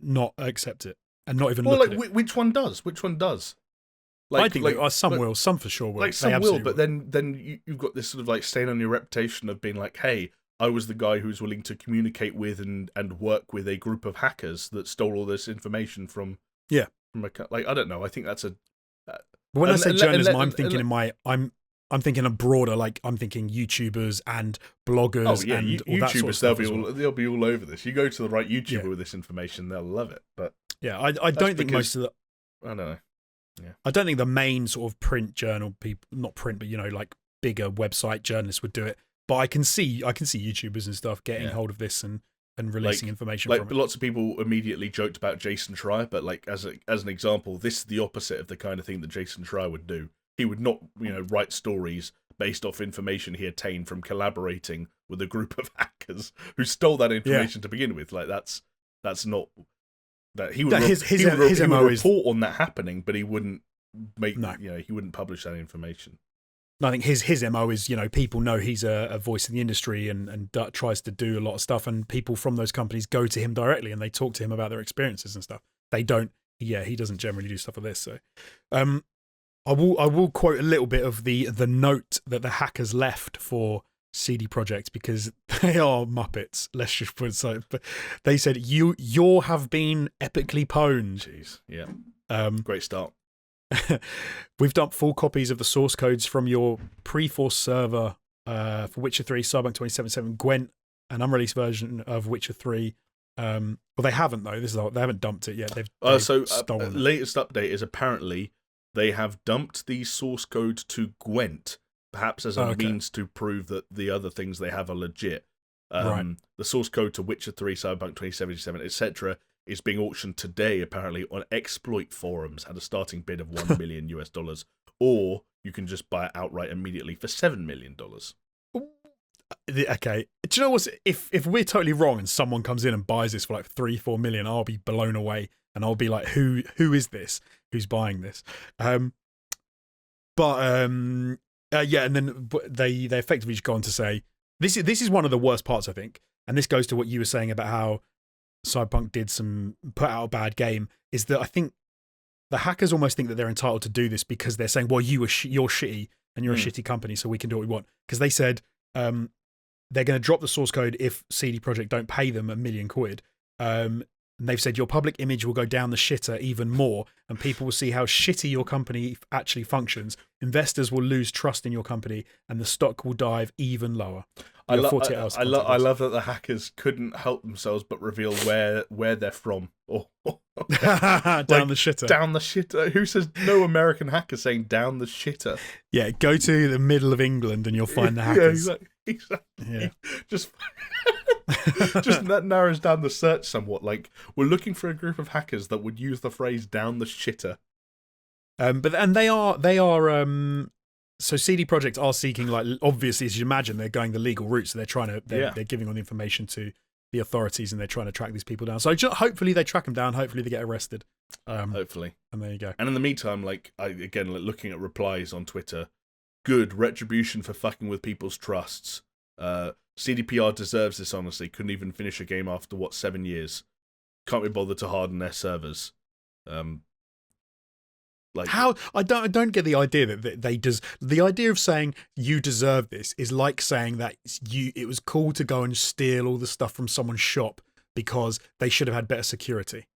[SPEAKER 1] not accept it and not even look at it.
[SPEAKER 2] Which one does?
[SPEAKER 1] I think some will, some for sure will.
[SPEAKER 2] Like some will, but then you've got this sort of like stain on your reputation of being like, hey, I was the guy who was willing to communicate with and work with a group of hackers that stole all this information from I don't know. I think that's a.
[SPEAKER 1] But when I say journalism, I'm thinking a broader, like I'm thinking YouTubers and bloggers and all that sort of stuff.
[SPEAKER 2] They'll be all over this. You go to the right YouTuber with this information, they'll love it. But
[SPEAKER 1] yeah, I don't think most of the.
[SPEAKER 2] I don't know. Yeah.
[SPEAKER 1] I don't think the main sort of print journal people, not print, but like bigger website journalists would do it. But I can see YouTubers and stuff getting hold of this and releasing information from it.
[SPEAKER 2] Lots of people immediately joked about Jason Schreier, but like as an example, this is the opposite of the kind of thing that Jason Schreier would do. He would not, write stories based off information he attained from collaborating with a group of hackers who stole that information to begin with. Like that's not that he would. His MO is report on that happening, but he wouldn't he wouldn't publish that information.
[SPEAKER 1] I think his MO is, people know he's a voice in the industry and tries to do a lot of stuff, and people from those companies go to him directly and they talk to him about their experiences and stuff. They don't. He doesn't generally do stuff like this. So, I will quote a little bit of the note that the hackers left for CD Projekt, because they are Muppets. Let's just put it so. But they said, "You have been epically pwned."
[SPEAKER 2] Jeez, yeah. Great start.
[SPEAKER 1] We've dumped full copies of the source codes from your pre-force server for Witcher 3, Cyberpunk 2077, Gwent, an unreleased version of Witcher 3. Well, they haven't though. They haven't dumped it yet. They've stolen it.
[SPEAKER 2] Latest update is apparently they have dumped the source code to Gwent, perhaps as a means to prove that the other things they have are legit. The source code to Witcher 3, Cyberpunk 2077, etc., is being auctioned today, apparently, on exploit forums at a starting bid of $1 million US, or you can just buy it outright immediately for $7 million.
[SPEAKER 1] Okay, do you know what? If we're totally wrong and someone comes in and buys this for like $3-4 million, I'll be blown away, and I'll be like, who is this? Who's buying this? And then they effectively just go on to say this is one of the worst parts, I think, and this goes to what you were saying about how Cyberpunk put out a bad game, is that I think the hackers almost think that they're entitled to do this because they're saying, well, you're shitty and you're a shitty company, so we can do what we want. Because they said they're going to drop the source code if CD Projekt don't pay them £1 million. And they've said your public image will go down the shitter even more, and people will see how shitty your company actually functions. Investors will lose trust in your company, and the stock will dive even lower.
[SPEAKER 2] I love that the hackers couldn't help themselves but reveal where they're from.
[SPEAKER 1] Down the shitter.
[SPEAKER 2] Down the shitter. Who says no American hacker saying down the shitter?
[SPEAKER 1] Yeah, go to the middle of England and you'll find the hackers.
[SPEAKER 2] Yeah, exactly. Yeah. Just that narrows down the search somewhat. Like, we're looking for a group of hackers that would use the phrase "down the shitter." So CD Projekt are seeking, like, obviously, as you imagine, they're going the legal route. So they're giving all the information to
[SPEAKER 1] the authorities and they're trying to track these people down. So hopefully they track them down. Hopefully they get arrested.
[SPEAKER 2] Hopefully.
[SPEAKER 1] And there you go.
[SPEAKER 2] And in the meantime, looking at replies on Twitter, good retribution for fucking with people's trusts. CDPR deserves this, honestly. Couldn't even finish a game after, 7 years? Can't be bothered to harden their servers.
[SPEAKER 1] How I don't get the idea that they the idea of saying you deserve this is like saying that it was cool to go and steal all the stuff from someone's shop because they should have had better security.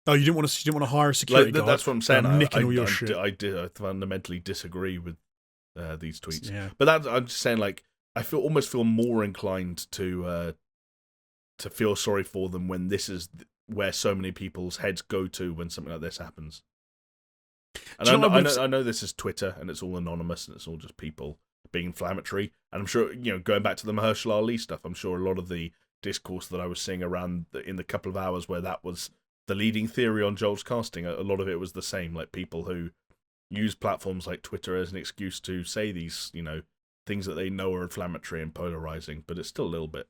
[SPEAKER 1] Oh, you didn't want to hire a security guard.
[SPEAKER 2] That's what I'm saying.
[SPEAKER 1] Nicking all your shit.
[SPEAKER 2] I fundamentally disagree with these tweets.
[SPEAKER 1] Yeah.
[SPEAKER 2] But I'm just saying, I almost feel more inclined to feel sorry for them when this is where so many people's heads go to when something like this happens. And I know this is Twitter and it's all anonymous and it's all just people being inflammatory. And I'm sure, going back to the Mahershala Ali stuff, I'm sure a lot of the discourse that I was seeing around in the couple of hours where that was the leading theory on Joel's casting, a lot of it was the same. Like people who use platforms like Twitter as an excuse to say these, things that they know are inflammatory and polarizing, but it's still a little bit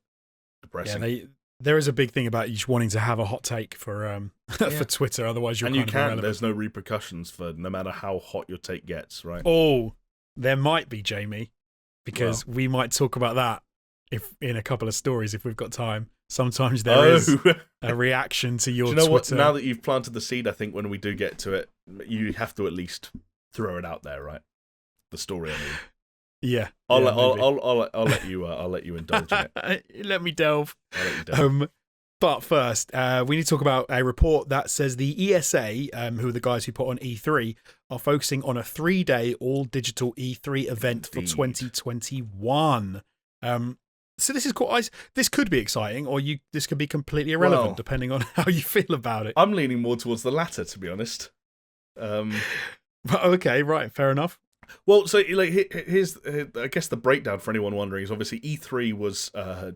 [SPEAKER 2] depressing.
[SPEAKER 1] Yeah, there is a big thing about you wanting to have a hot take for for Twitter, otherwise you're
[SPEAKER 2] There's no repercussions for no matter how hot your take gets, right?
[SPEAKER 1] Oh, there might be, Jamie, because we might talk about that if in a couple of stories if we've got time. Sometimes there is a reaction to your Twitter.
[SPEAKER 2] What? Now that you've planted the seed, I think when we do get to it, you have to at least throw it out there, right? The story, I mean.
[SPEAKER 1] Yeah,
[SPEAKER 2] I'll let you indulge in it.
[SPEAKER 1] Let me delve.
[SPEAKER 2] I'll let you delve.
[SPEAKER 1] But first, we need to talk about a report that says the ESA, who are the guys who put on E3, are focusing on a 3-day all-digital E3 event for 2021. So this is quite. This could be exciting, or this could be completely irrelevant, depending on how you feel about it.
[SPEAKER 2] I'm leaning more towards the latter, to be honest.
[SPEAKER 1] Okay, right, fair enough.
[SPEAKER 2] Well, so here's I guess the breakdown for anyone wondering is obviously E3 was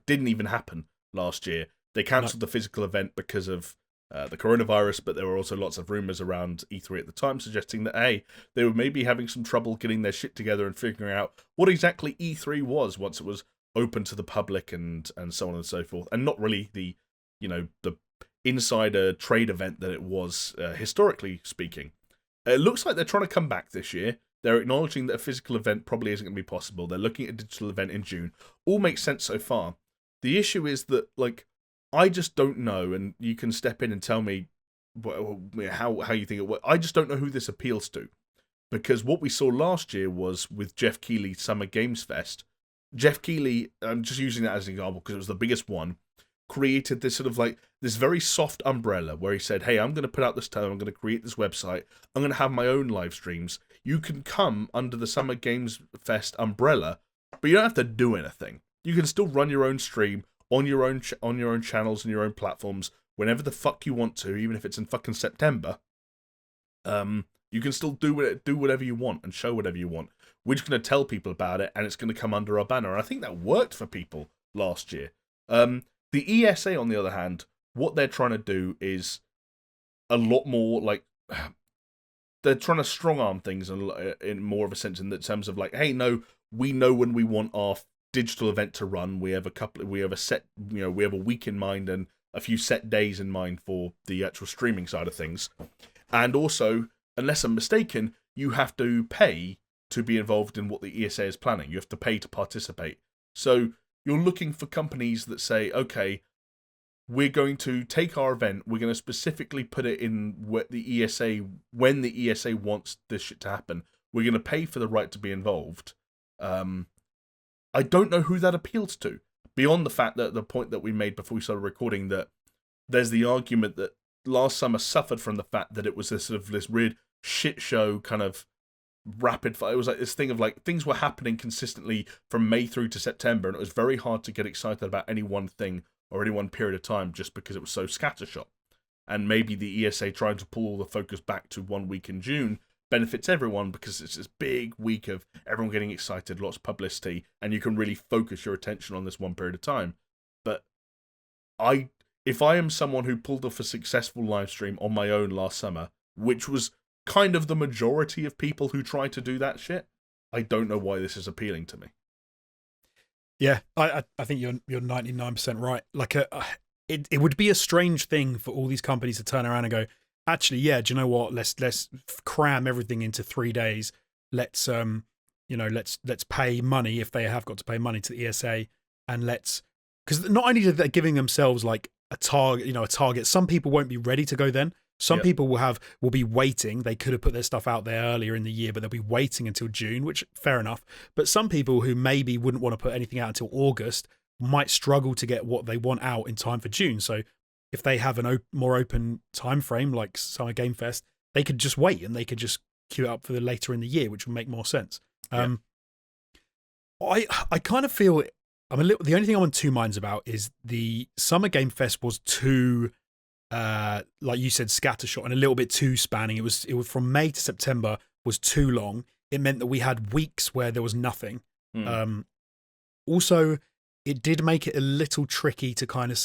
[SPEAKER 2] didn't even happen last year. They cancelled the physical event because of the coronavirus, but there were also lots of rumours around E3 at the time suggesting that they were maybe having some trouble getting their shit together and figuring out what exactly E3 was once it was open to the public and so on and so forth, and not really the insider trade event that it was historically speaking. It looks like they're trying to come back this year. They're acknowledging that a physical event probably isn't going to be possible. They're looking at a digital event in June. All makes sense so far. The issue is that, I just don't know, and you can step in and tell me how you think it works. I just don't know who this appeals to. Because what we saw last year was with Jeff Keighley's Summer Games Fest. Jeff Keighley, I'm just using that as an example because it was the biggest one, created this sort of this very soft umbrella where he said, hey, I'm going to put out this term, I'm going to create this website, I'm going to have my own live streams. You can come under the Summer Games Fest umbrella, but you don't have to do anything. You can still run your own stream on your own channels and your own platforms whenever the fuck you want to, even if it's in fucking September. You can still do whatever you want and show whatever you want. We're just going to tell people about it, and it's going to come under our banner. And I think that worked for people last year. The ESA, on the other hand, what they're trying to do is a lot more they're trying to strong arm things in more of a sense in terms of hey, no, we know when we want our digital event to run. We have a week in mind and a few set days in mind for the actual streaming side of things. And also, unless I'm mistaken, you have to pay to be involved in what the ESA is planning. You have to pay to participate. So you're looking for companies that say, okay, we're going to take our event, we're going to specifically put it in when the ESA wants this shit to happen. We're going to pay for the right to be involved. I don't know who that appeals to, beyond the fact that the point that we made before we started recording, that there's the argument that last summer suffered from the fact that it was this weird shit show kind of rapid fire. It was this thing of things were happening consistently from May through to September, and it was very hard to get excited about any one thing or any one period of time just because it was so scattershot. And maybe the ESA trying to pull all the focus back to 1 week in June benefits everyone because it's this big week of everyone getting excited, lots of publicity, and you can really focus your attention on this one period of time. But if I am someone who pulled off a successful live stream on my own last summer, which was kind of the majority of people who try to do that shit, I don't know why this is appealing to me.
[SPEAKER 1] Yeah, I think you're 99% right. Like it would be a strange thing for all these companies to turn around and go, actually, yeah, do you know what? Let's cram everything into 3 days. Let's let's pay money if they have got to pay money to the ESA, and because not only are they giving themselves like a target. Some people won't be ready to go then. Some
[SPEAKER 2] Yeah.
[SPEAKER 1] people will be waiting. They could have put their stuff out there earlier in the year, but they'll be waiting until June, which fair enough. But some people who maybe wouldn't want to put anything out until August might struggle to get what they want out in time for June. So if they have an more open time frame like Summer Game Fest, they could just wait and they could just queue it up for the later in the year, which would make more sense. I kind of feel the only thing I'm on two minds about is the Summer Game Fest was too like you said, scattershot and a little bit too spanning. It was from May to September was too long. It meant that we had weeks where there was nothing. Also, it did make it a little tricky to kind of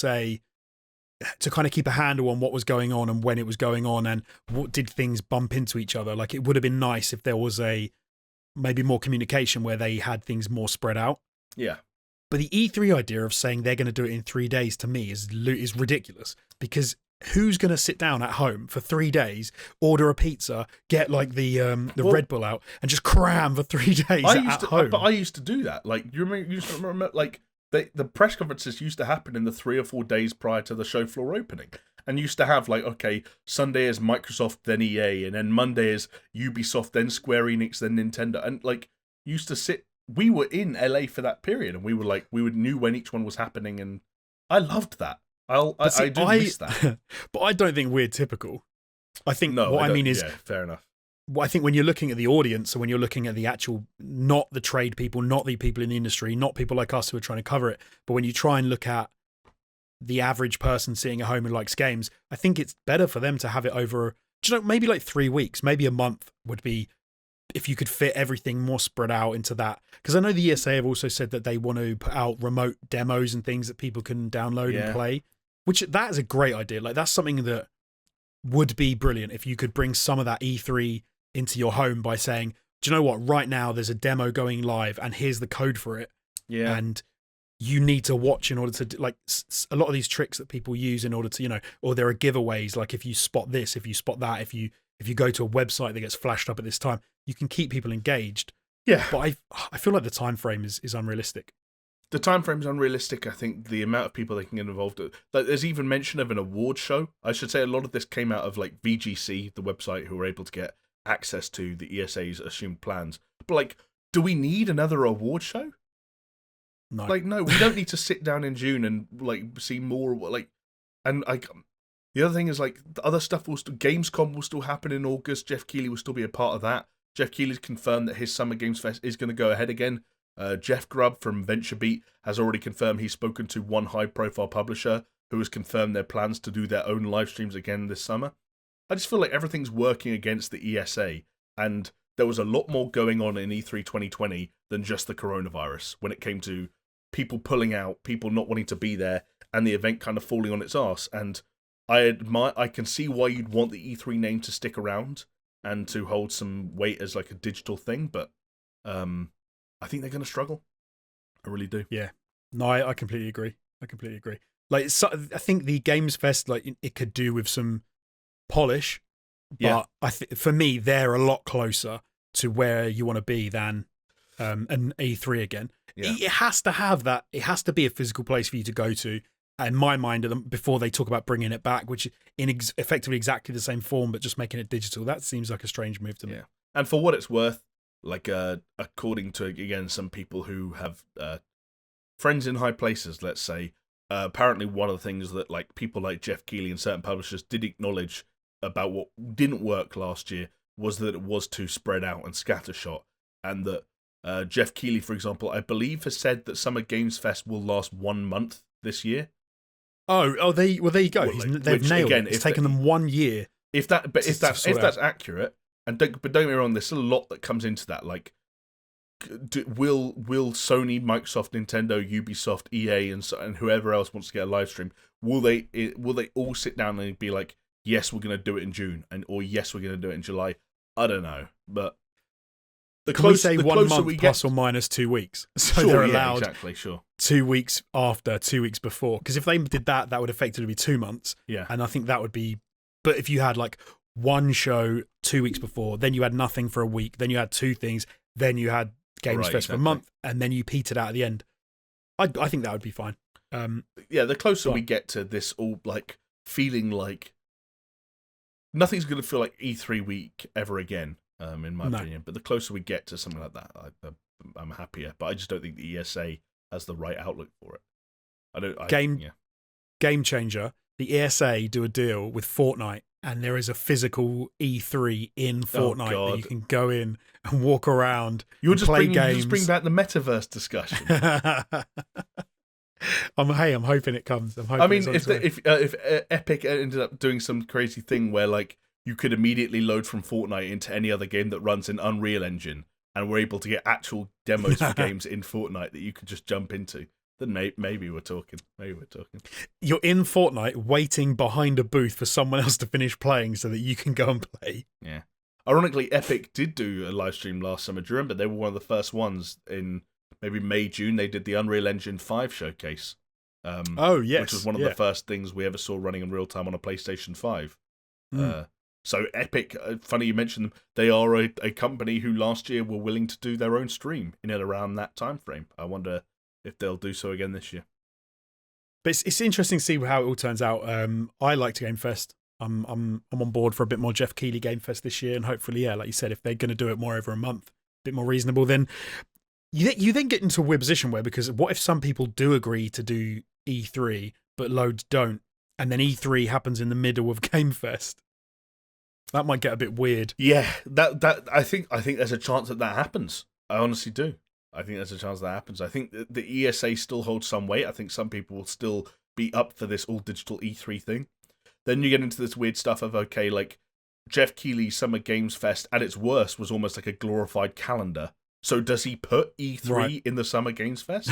[SPEAKER 1] keep a handle on what was going on and when it was going on and what did things bump into each other. Like it would have been nice if there was maybe more communication where they had things more spread out.
[SPEAKER 2] Yeah.
[SPEAKER 1] But the E3 idea of saying they're going to do it in 3 days to me is ridiculous, because who's going to sit down at home for 3 days, order a pizza, get like the Red Bull out, and just cram for 3 days at home?
[SPEAKER 2] But I used to do that. Like, you remember like the press conferences used to happen in the 3 or 4 days prior to the show floor opening, and used to have like, okay, Sunday is Microsoft, then EA, and then Monday is Ubisoft, then Square Enix, then Nintendo, and like used to sit. We were in LA for that period, and we knew when each one was happening, and I loved that. I do miss that.
[SPEAKER 1] But I don't think we're typical. I think
[SPEAKER 2] fair enough.
[SPEAKER 1] I think when you're looking at the audience, and when you're looking at the actual, not the trade people, not the people in the industry, not people like us who are trying to cover it, but when you try and look at the average person sitting at home who likes games, I think it's better for them to have it over, maybe like 3 weeks, maybe a month would be, if you could fit everything more spread out into that. Because I know the ESA have also said that they want to put out remote demos and things that people can download and play, which that is a great idea. Like that's something that would be brilliant if you could bring some of that E3 into your home by saying, do you know what, right now there's a demo going live and here's the code for it.
[SPEAKER 2] Yeah.
[SPEAKER 1] And you need to watch in order to, like, a lot of these tricks that people use in order to, or there are giveaways, like if you spot this, if you spot that, if you go to a website that gets flashed up at this time, you can keep people engaged.
[SPEAKER 2] Yeah.
[SPEAKER 1] But I feel like the time frame is unrealistic.
[SPEAKER 2] The time frame is unrealistic. I think the amount of people they can get involved, like there's even mention of an award show. I should say a lot of this came out of like VGC, the website, who were able to get access to the ESA's assumed plans. But like, do we need another award show?
[SPEAKER 1] No.
[SPEAKER 2] Like, no, we don't need to sit down in June and like see more. Like, and like the other thing is like the other stuff Gamescom will still happen in August. Jeff Keighley will still be a part of that. Jeff Keighley's confirmed that his Summer Games Fest is going to go ahead again. Jeff Grubb from VentureBeat has already confirmed he's spoken to one high-profile publisher who has confirmed their plans to do their own live streams again this summer. I just feel like everything's working against the ESA, and there was a lot more going on in E3 2020 than just the coronavirus when it came to people pulling out, people not wanting to be there, and the event kind of falling on its arse. And I can see why you'd want the E3 name to stick around and to hold some weight as like a digital thing, but I think they're going to struggle. I really do.
[SPEAKER 1] Yeah. No, I completely agree. Like, I think the Games Fest, like, it could do with some polish, but for me, they're a lot closer to where you want to be than an E3 again.
[SPEAKER 2] Yeah.
[SPEAKER 1] It has to have that. It has to be a physical place for you to go to. In my mind, before they talk about bringing it back, which in effectively exactly the same form, but just making it digital, that seems like a strange move to me.
[SPEAKER 2] Yeah. And for what it's worth, like according to, again, some people who have friends in high places, let's say, apparently one of the things that like people like Jeff Keighley and certain publishers did acknowledge about what didn't work last year was that it was too spread out and scattershot, and that Jeff Keighley, for example, I believe has said that Summer Games Fest will last 1 month this year.
[SPEAKER 1] There you go. They've nailed it. It's taken them 1 year.
[SPEAKER 2] If that's accurate, but don't get me wrong, there's still a lot that comes into that. Like, will Sony, Microsoft, Nintendo, Ubisoft, EA, and whoever else wants to get a live stream, will they all sit down and be like, yes, we're going to do it in June, or yes, we're going to do it in July? I don't know, but
[SPEAKER 1] Can we say 1 month
[SPEAKER 2] we
[SPEAKER 1] plus
[SPEAKER 2] get...
[SPEAKER 1] or minus 2 weeks? So
[SPEAKER 2] sure,
[SPEAKER 1] they're
[SPEAKER 2] yeah,
[SPEAKER 1] allowed
[SPEAKER 2] exactly, sure.
[SPEAKER 1] 2 weeks after, 2 weeks before. Because if they did that, that would effectively be 2 months.
[SPEAKER 2] Yeah.
[SPEAKER 1] And I think that would be. But if you had like one show 2 weeks before, then you had nothing for a week, then you had two things, then you had Games Fest for a month, and then you petered out at the end. I think that would be fine.
[SPEAKER 2] Yeah, the closer we get to this all like feeling like nothing's going to feel like E3 week ever again, in my opinion. But the closer we get to something like that, I'm happier. But I just don't think the ESA has the right outlook for it. Game
[SPEAKER 1] changer. The ESA do a deal with Fortnite, and there is a physical E3 in Fortnite that you can go in and walk around.
[SPEAKER 2] You'll
[SPEAKER 1] and
[SPEAKER 2] just
[SPEAKER 1] play games.
[SPEAKER 2] Just bring back the metaverse discussion.
[SPEAKER 1] I'm hoping it comes. I
[SPEAKER 2] mean, if Epic ended up doing some crazy thing where like you could immediately load from Fortnite into any other game that runs in Unreal Engine, and we're able to get actual demos for games in Fortnite that you could just jump into, then maybe we're talking.
[SPEAKER 1] You're in Fortnite waiting behind a booth for someone else to finish playing so that you can go and play.
[SPEAKER 2] Yeah. Ironically, Epic did do a live stream last summer. Do you remember? They were one of the first ones in maybe May, June. They did the Unreal Engine 5 showcase. Which was one of the first things we ever saw running in real time on a PlayStation 5. So Epic, funny you mentioned them, they are a company who last year were willing to do their own stream in and around that time frame. I wonder if they'll do so again this year.
[SPEAKER 1] But it's interesting to see how it all turns out. I liked Game Fest. I'm on board for a bit more Jeff Keighley Game Fest this year, and hopefully, like you said, if they're going to do it more over a month, a bit more reasonable, then you then get into a weird position where, because what if some people do agree to do E3 but loads don't, and then E3 happens in the middle of Game Fest? That might get a bit weird.
[SPEAKER 2] Yeah, that I think there's a chance that happens. I honestly do. I think there's a chance that happens. I think the ESA still holds some weight. I think some people will still be up for this all digital E3 thing. Then you get into this weird stuff of, okay, like Jeff Keighley's Summer Games Fest at its worst was almost like a glorified calendar. So does he put E3 in the Summer Games Fest?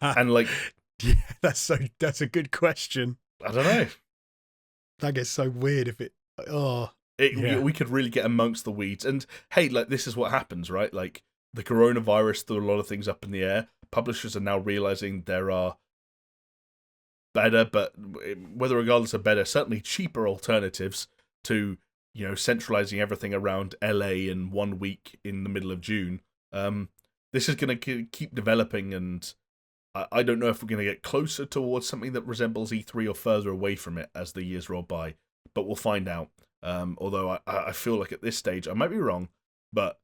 [SPEAKER 2] And like,
[SPEAKER 1] yeah, that's a good question.
[SPEAKER 2] I don't know.
[SPEAKER 1] That gets so weird if it.
[SPEAKER 2] We could really get amongst the weeds. And hey, like this is what happens, right? Like the coronavirus threw a lot of things up in the air. Publishers are now realizing there are better, but whether regardless of better, certainly cheaper alternatives to, centralizing everything around LA in 1 week in the middle of June. This is going to keep developing, and I don't know if we're going to get closer towards something that resembles E3 or further away from it as the years roll by, but we'll find out. Although I feel like at this stage, I might be wrong, but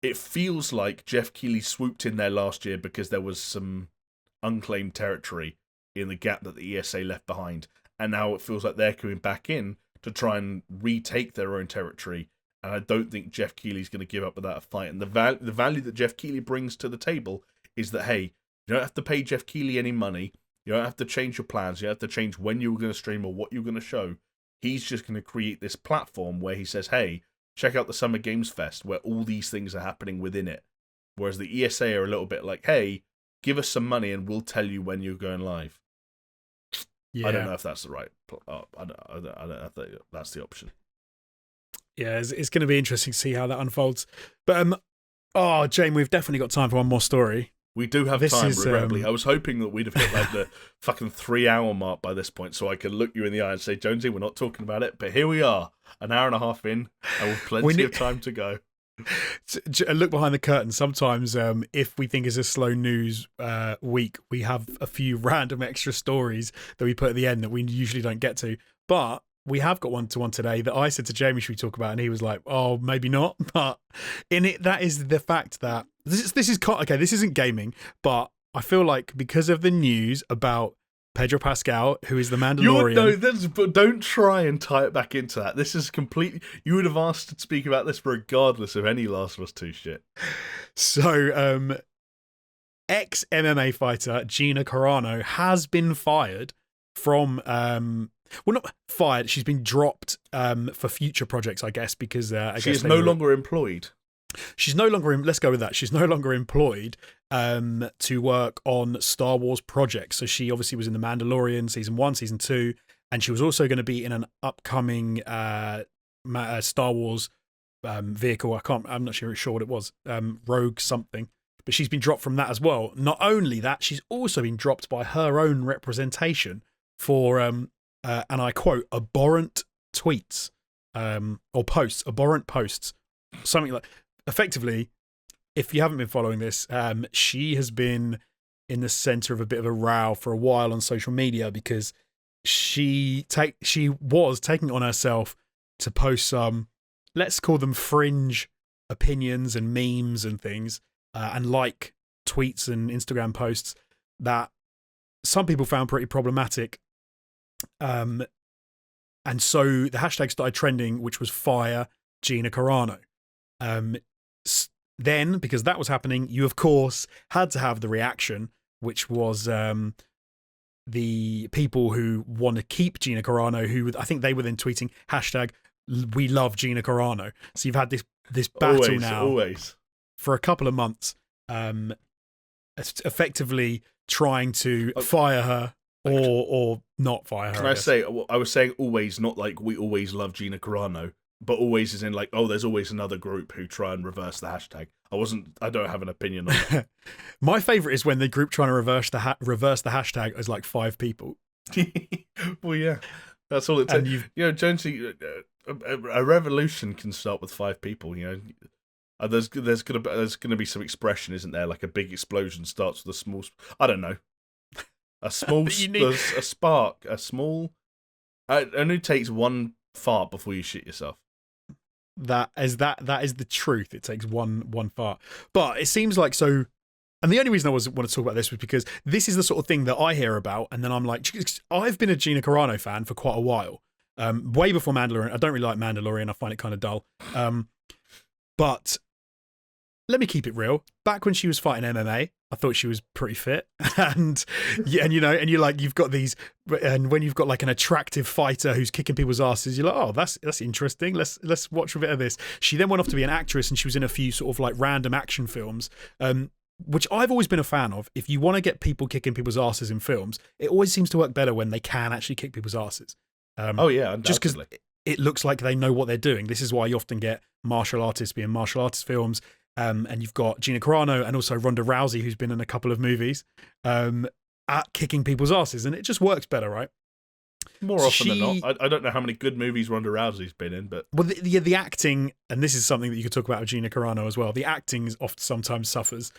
[SPEAKER 2] it feels like Jeff Keighley swooped in there last year because there was some unclaimed territory in the gap that the ESA left behind, and now it feels like they're coming back in to try and retake their own territory. And I don't think Jeff Keighley's going to give up without a fight. And the value that Jeff Keighley brings to the table is that, hey, you don't have to pay Jeff Keighley any money. You don't have to change your plans. You don't have to change when you're going to stream or what you're going to show. He's just going to create this platform where he says, hey, check out the Summer Games Fest where all these things are happening within it. Whereas the ESA are a little bit like, hey, give us some money and we'll tell you when you're going live. Yeah. I don't know if that's the right. I don't know if that's the option.
[SPEAKER 1] Yeah, it's going to be interesting to see how that unfolds. But Jane, we've definitely got time for one more story.
[SPEAKER 2] We do have time, regrettably. I was hoping that we'd have hit like the fucking 3-hour mark by this point, so I could look you in the eye and say, Jonesy, we're not talking about it. But here we are, an hour and a half in, and with plenty of time to go.
[SPEAKER 1] A look behind the curtain. Sometimes, if we think it's a slow news week, we have a few random extra stories that we put at the end that we usually don't get to. But we have got one today that I said to Jamie, should we talk about? And he was like, oh, maybe not. But in it, that is the fact that this is okay. This isn't gaming, but I feel like because of the news about Pedro Pascal, who is the Mandalorian.
[SPEAKER 2] But don't try and tie it back into that. This is completely. You would have asked to speak about this regardless of any Last of Us 2 shit.
[SPEAKER 1] So, ex-MMA fighter Gina Carano has been fired from. Well, not fired. She's been dropped for future projects, I guess, because
[SPEAKER 2] she is no longer employed.
[SPEAKER 1] She's no longer. Let's go with that. She's no longer employed to work on Star Wars projects. So she obviously was in the Mandalorian season 1, season 2, and she was also going to be in an upcoming Star Wars vehicle. I'm not sure what it was. Rogue something. But she's been dropped from that as well. Not only that, she's also been dropped by her own representation for, and I quote, abhorrent tweets or posts, abhorrent posts, something like. Effectively, if you haven't been following this, she has been in the center of a bit of a row for a while on social media because she was taking it on herself to post some, let's call them fringe opinions and memes and things, and like tweets and Instagram posts that some people found pretty problematic. And so the hashtag started trending, which was Fire Gina Carano. Then, because that was happening, you of course had to have the reaction, which was the people who want to keep Gina Carano, who I think they were then tweeting hashtag we love Gina Carano. So you've had this battle
[SPEAKER 2] always
[SPEAKER 1] for a couple of months, effectively trying to fire her or not fire her.
[SPEAKER 2] Can I say, I was saying always, not like we always love Gina Carano, but always is in like, oh, there's always another group who try and reverse the hashtag. I don't have an opinion on it.
[SPEAKER 1] My favourite is when the group trying to reverse the hashtag is like 5 people.
[SPEAKER 2] Well, yeah, that's all it takes. Jonesy, a revolution can start with 5 people. There's gonna be some expression, isn't there? Like a big explosion starts with a small. I don't know. A small, a spark, a small. It only takes one fart before you shit yourself.
[SPEAKER 1] That is the truth. It takes one fart, but it seems like so. And the only reason I want to talk about this was because this is the sort of thing that I hear about, and then I'm like, I've been a Gina Carano fan for quite a while, way before Mandalorian. I don't really like Mandalorian. I find it kind of dull. But let me keep it real. Back when she was fighting MMA, I thought she was pretty fit, and you've got these, and when you've got like an attractive fighter who's kicking people's asses, you're like, oh, that's interesting. Let's watch a bit of this. She then went off to be an actress, and she was in a few sort of like random action films, which I've always been a fan of. If you want to get people kicking people's asses in films, it always seems to work better when they can actually kick people's asses.
[SPEAKER 2] Oh yeah, undoubtedly.
[SPEAKER 1] Just because it looks like they know what they're doing. This is why you often get martial artists being martial artist films. And you've got Gina Carano and also Ronda Rousey, who's been in a couple of movies, at kicking people's asses, and it just works better, right?
[SPEAKER 2] More often than not. I don't know how many good movies Ronda Rousey's been in, but
[SPEAKER 1] the acting, and this is something that you could talk about with Gina Carano as well. The acting often sometimes suffers.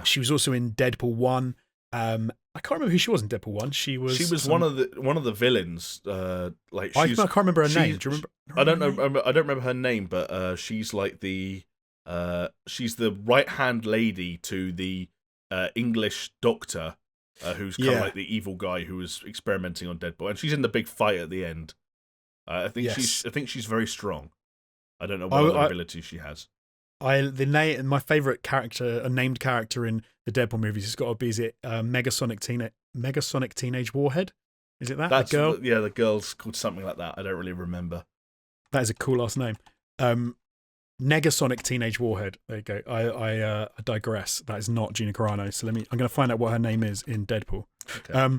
[SPEAKER 1] She was also in Deadpool 1. I can't remember who she was in Deadpool 1. She was
[SPEAKER 2] one of the villains. I
[SPEAKER 1] can't remember her name. Do you remember?
[SPEAKER 2] I don't know. I don't remember her name, but she's like she's the right-hand lady to the English doctor, who's kind of like the evil guy who was experimenting on Deadpool, and she's in the big fight at the end. I think she's very strong. I don't know what other abilities she has.
[SPEAKER 1] My favorite character, a named character in the Deadpool movies, has got to be Megasonic Teenage Warhead. Is it that?
[SPEAKER 2] That's
[SPEAKER 1] the girl?
[SPEAKER 2] The girl's called something like that. I don't really remember.
[SPEAKER 1] That is a cool last name. Negasonic Teenage Warhead. There you go. I digress. That is not Gina Carano. So I'm going to find out what her name is in Deadpool. Okay.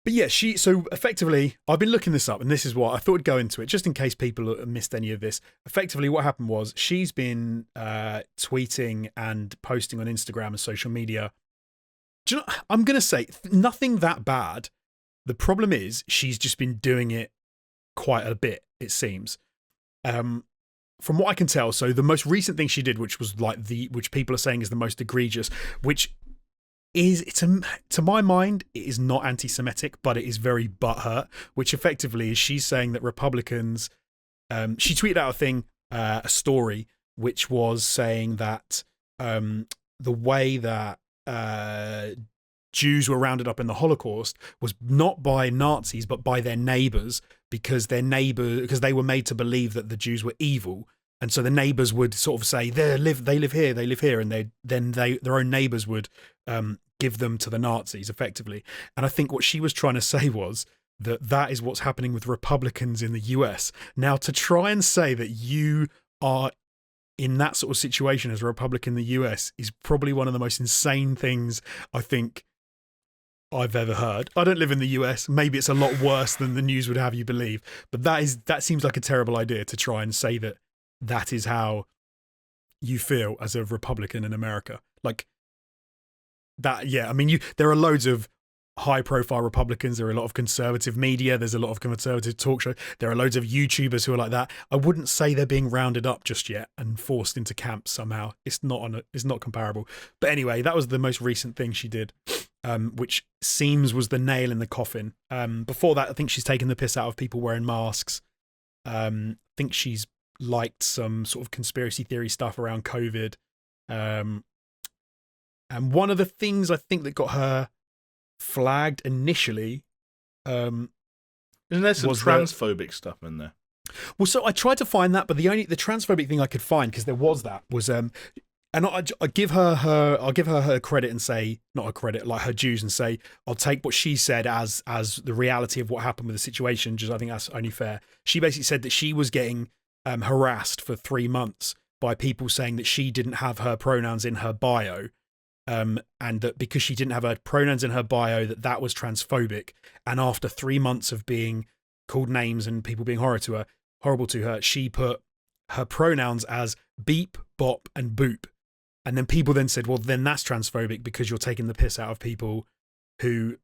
[SPEAKER 1] But yeah, so effectively, I've been looking this up, and this is what I thought I'd go into it, just in case people missed any of this. Effectively, what happened was she's been tweeting and posting on Instagram and social media. Do you know, I'm going to say nothing that bad. The problem is she's just been doing it quite a bit, it seems. From what I can tell, so the most recent thing she did, which was like which people are saying is the most egregious, which is, to my mind, it is not anti-Semitic, but it is very butthurt, which effectively is she's saying that Republicans, she tweeted out a story, which was saying that the way that Jews were rounded up in the Holocaust was not by Nazis, but by their neighbors, because they were made to believe that the Jews were evil. And so the neighbors would sort of say, they live here. And their own neighbors would give them to the Nazis effectively. And I think what she was trying to say was that is what's happening with Republicans in the US. Now, to try and say that you are in that sort of situation as a Republican in the US is probably one of the most insane things I think I've ever heard. I don't live in the US. Maybe it's a lot worse than the news would have you believe. But that seems like a terrible idea to try and say that is how you feel as a Republican in America. Like that, yeah. I mean, there are loads of high-profile Republicans. There are a lot of conservative media. There's a lot of conservative talk shows. There are loads of YouTubers who are like that. I wouldn't say they're being rounded up just yet and forced into camps somehow. It's not comparable. But anyway, that was the most recent thing she did, which seems was the nail in the coffin. Before that, I think she's taken the piss out of people wearing masks. I think she's liked some sort of conspiracy theory stuff around COVID. And one of the things I think that got her flagged initially
[SPEAKER 2] isn't there some transphobic stuff in there?
[SPEAKER 1] Well, so I tried to find that, but the transphobic thing I could find, because there was that, was and I give her credit and say, not her credit, like her dues, and say I'll take what she said as the reality of what happened with the situation. Just I think that's only fair. She basically said that she was getting harassed for 3 months by people saying that she didn't have her pronouns in her bio. And that because she didn't have her pronouns in her bio, that was transphobic. And after 3 months of being called names and people being horrible to her, she put her pronouns as beep, bop, and boop. And then people then said, well, then that's transphobic because you're taking the piss out of people who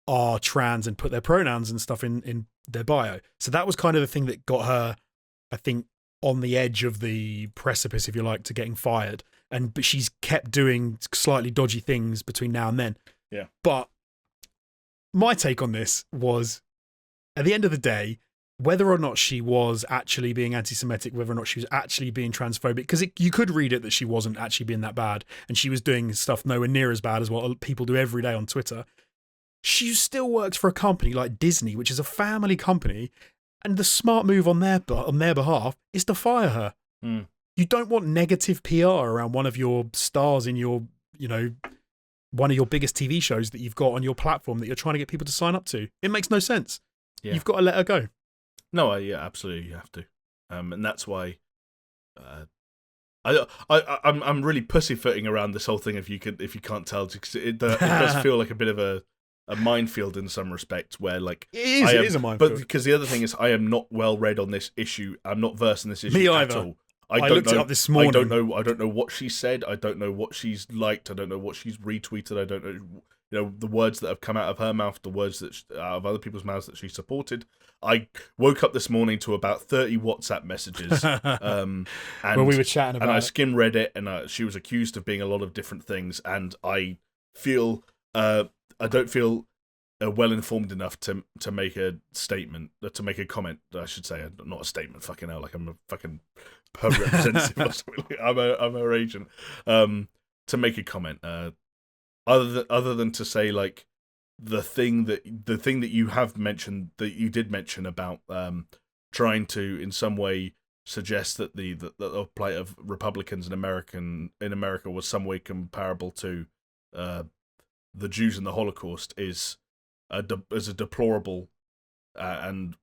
[SPEAKER 1] are trans and put their pronouns and stuff in their bio. So that was kind of the thing that got her, I think, on the edge of the precipice, if you like, to getting fired. But she's kept doing slightly dodgy things between now and then.
[SPEAKER 2] Yeah.
[SPEAKER 1] But my take on this was, at the end of the day, whether or not she was actually being anti-Semitic, whether or not she was actually being transphobic, because you could read it that she wasn't actually being that bad, and she was doing stuff nowhere near as bad as what people do every day on Twitter. She still works for a company like Disney, which is a family company, and the smart move on their behalf is to fire her.
[SPEAKER 2] Mm.
[SPEAKER 1] You don't want negative PR around one of your stars in your, one of your biggest TV shows that you've got on your platform that you're trying to get people to sign up to. It makes no sense. Yeah. You've got to let her go.
[SPEAKER 2] No, yeah, absolutely, you have to, and that's why I'm really pussyfooting around this whole thing. If you can't tell, because it does feel like a bit of a minefield in some respects, where like
[SPEAKER 1] it is a minefield.
[SPEAKER 2] But because the other thing is, I am not well read on this issue. I'm not versed in this issue
[SPEAKER 1] Me
[SPEAKER 2] at
[SPEAKER 1] either.
[SPEAKER 2] all.
[SPEAKER 1] I looked it up this morning.
[SPEAKER 2] I don't know what she said. I don't know what she's liked. I don't know what she's retweeted. I don't know, the words that have come out of her mouth, the words that out of other people's mouths that she supported. I woke up this morning to about 30 WhatsApp messages. And
[SPEAKER 1] well, we were chatting about
[SPEAKER 2] and I skim read it, and she was accused of being a lot of different things. And I feel I don't feel well informed enough to make a statement, to make a comment. I should say, not a statement. Fucking hell, like I'm a fucking pub representative or something. I'm her agent. To make a comment, other than to say like the thing that you have mentioned, that you did mention about trying to in some way suggest that the plight of Republicans in America was some way comparable to the Jews in the Holocaust is a deplorable and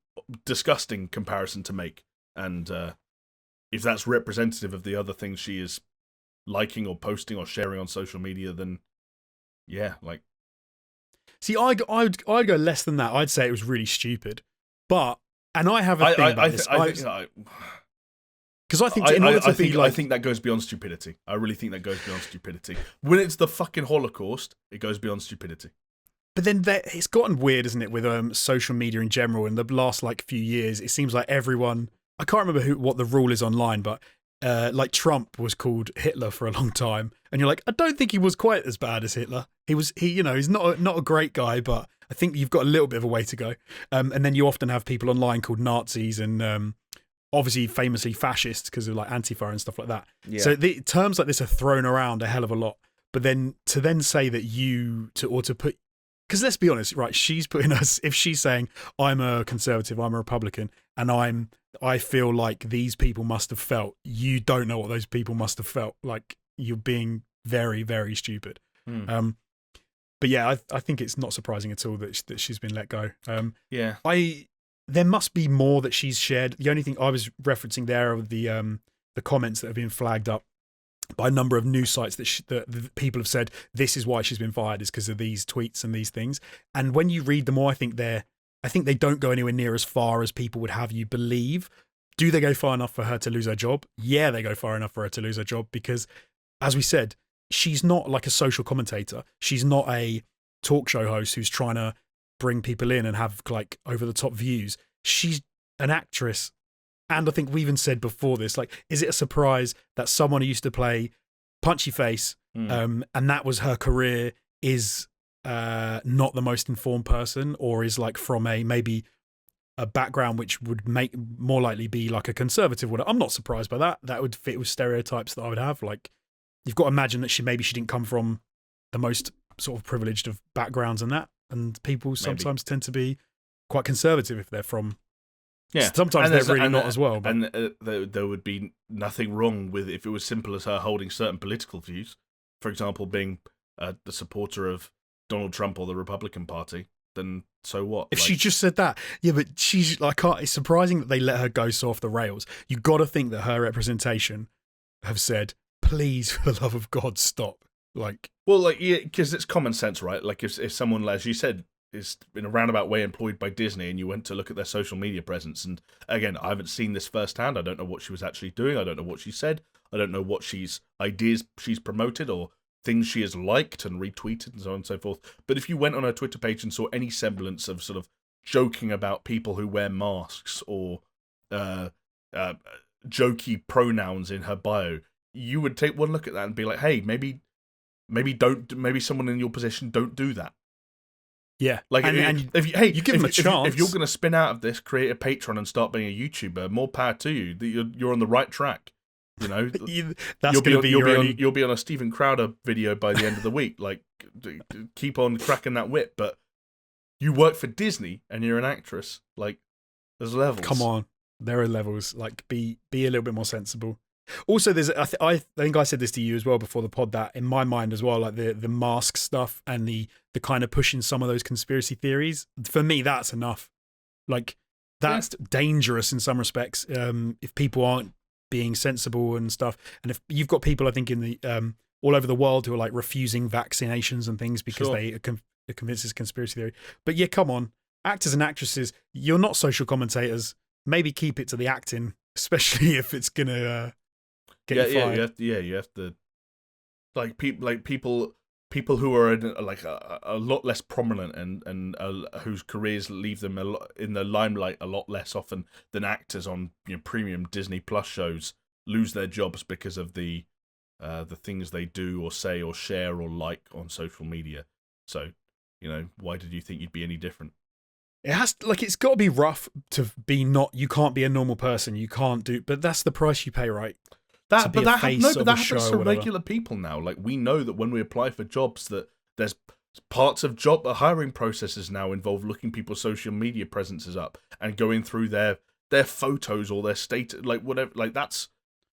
[SPEAKER 2] disgusting comparison to make. And if that's representative of the other things she is liking or posting or sharing on social media, then yeah, like.
[SPEAKER 1] See, I'd go less than that. I'd say it was really stupid. But, and I have a thing about this. Because I think
[SPEAKER 2] I think that goes beyond stupidity. I really think that goes beyond stupidity. When it's the fucking Holocaust, it goes beyond stupidity.
[SPEAKER 1] But then it's gotten weird, isn't it, with social media in general. In the last few years, it seems like everyone. I can't remember what the rule is online, but like Trump was called Hitler for a long time, and you're like, I don't think he was quite as bad as Hitler. He's not a great guy, but I think you've got a little bit of a way to go. And then you often have people online called Nazis and obviously famously fascists because of like Antifa and stuff like that.
[SPEAKER 2] Yeah.
[SPEAKER 1] So the terms like this are thrown around a hell of a lot. But then to say that to put. Because let's be honest, right? She's putting us. If she's saying I'm a conservative, I'm a Republican, and I feel like these people must have felt. You don't know what those people must have felt. Like you're being very, very stupid. But yeah, I think it's not surprising at all that she's been let go.
[SPEAKER 2] Yeah.
[SPEAKER 1] There must be more that she's shared. The only thing I was referencing there are the comments that have been flagged up by a number of news sites that people have said this is why she's been fired, is because of these tweets and these things. And when you read them all, I think they don't go anywhere near as far as people would have you believe. Do they go far enough for her to lose her job? Yeah, they go far enough for her to lose her job because, as we said, she's not like a social commentator. She's not a talk show host who's trying to bring people in and have like over the top views. She's an actress. And I think we even said before this, like, is it a surprise that someone who used to play Punchy Face, and that was her career, is not the most informed person, or is like from maybe a background which would make more likely be like a conservative one? I'm not surprised by that. That would fit with stereotypes that I would have. Like, you've got to imagine that she didn't come from the most sort of privileged of backgrounds and that. And people sometimes tend to be quite conservative if they're from. Yeah, sometimes they're really not as well. But.
[SPEAKER 2] And there would be nothing wrong with if it was simple as her holding certain political views. For example, being the supporter of Donald Trump or the Republican Party. Then so what?
[SPEAKER 1] If she just said that, yeah, but she's like, it's surprising that they let her go so off the rails. You got to think that her representation have said, please, for the love of God, stop. Like,
[SPEAKER 2] well, like, yeah, because it's common sense, right? Like, if someone, as you said, is in a roundabout way employed by Disney, and you went to look at their social media presence, and again, I haven't seen this firsthand. I don't know what she was actually doing. I don't know what she said. I don't know what ideas she's promoted or things she has liked and retweeted and so on and so forth. But if you went on her Twitter page and saw any semblance of sort of joking about people who wear masks or jokey pronouns in her bio, you would take one look at that and be like, hey, maybe someone in your position don't do that.
[SPEAKER 1] Yeah,
[SPEAKER 2] like if you give
[SPEAKER 1] them a chance.
[SPEAKER 2] If you're going to spin out of this, create a Patreon and start being a YouTuber, more power to you. You're on the right track. You know, you'll be on a Steven Crowder video by the end of the week. Like, keep on cracking that whip. But you work for Disney and you're an actress. Like, there's levels.
[SPEAKER 1] Come on, there are levels. Like, be a little bit more sensible. Also, there's I think I said this to you as well before the pod, that in my mind as well, like the mask stuff and the kind of pushing some of those conspiracy theories, for me, that's enough. Like, that's dangerous in some respects. If people aren't being sensible and stuff, and if you've got people, I think, in the all over the world who are like refusing vaccinations and things because they are convinced it's a conspiracy theory. But yeah, come on, actors and actresses, you're not social commentators. Maybe keep it to the acting, especially if it's gonna.
[SPEAKER 2] You have to, like people who are a lot less prominent and whose careers leave them in the limelight a lot less often than actors on premium Disney Plus shows lose their jobs because of the things they do or say or share or like on social media. So, why did you think you'd be any different?
[SPEAKER 1] It's got to be rough to be not. You can't be a normal person. You can't do. But that's the price you pay, right?
[SPEAKER 2] That happens to regular people now. Like, we know that when we apply for jobs, that there's parts of job hiring processes now involve looking people's social media presences up and going through their photos or their status, like whatever. Like, that's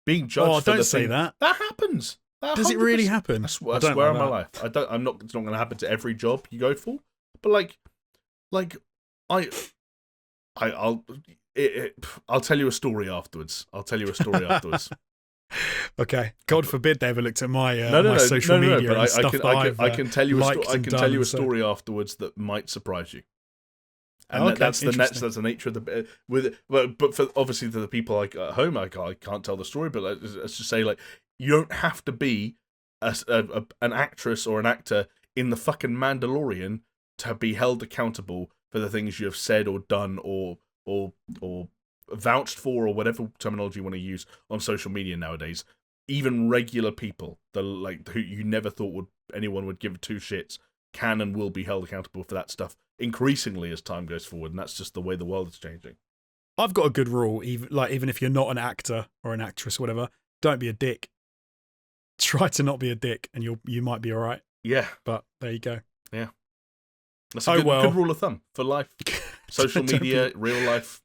[SPEAKER 2] being judged.
[SPEAKER 1] Oh, don't say that.
[SPEAKER 2] That happens.
[SPEAKER 1] Does it really happen?
[SPEAKER 2] I swear on my life. It's not going to happen to every job you go for. But I'll tell you a story afterwards.
[SPEAKER 1] Okay. God forbid they ever looked at my social media.
[SPEAKER 2] But
[SPEAKER 1] and stuff
[SPEAKER 2] I can tell you a
[SPEAKER 1] so.
[SPEAKER 2] story afterwards that might surprise you. And that's the nature of the but for obviously to the people like at home, I can't tell the story. But let's just say, like, you don't have to be an actress or an actor in the fucking Mandalorian to be held accountable for the things you have said or done or vouched for, or whatever terminology you want to use on social media nowadays. Even regular people, who you never thought anyone would give two shits, can and will be held accountable for that stuff increasingly as time goes forward, and that's just the way the world is changing.
[SPEAKER 1] I've got a good rule, even if you're not an actor or an actress or whatever, don't be a dick. Try to not be a dick, and you might be all right.
[SPEAKER 2] Yeah,
[SPEAKER 1] but there you go.
[SPEAKER 2] Yeah, that's a good rule of thumb for life, social media, real life.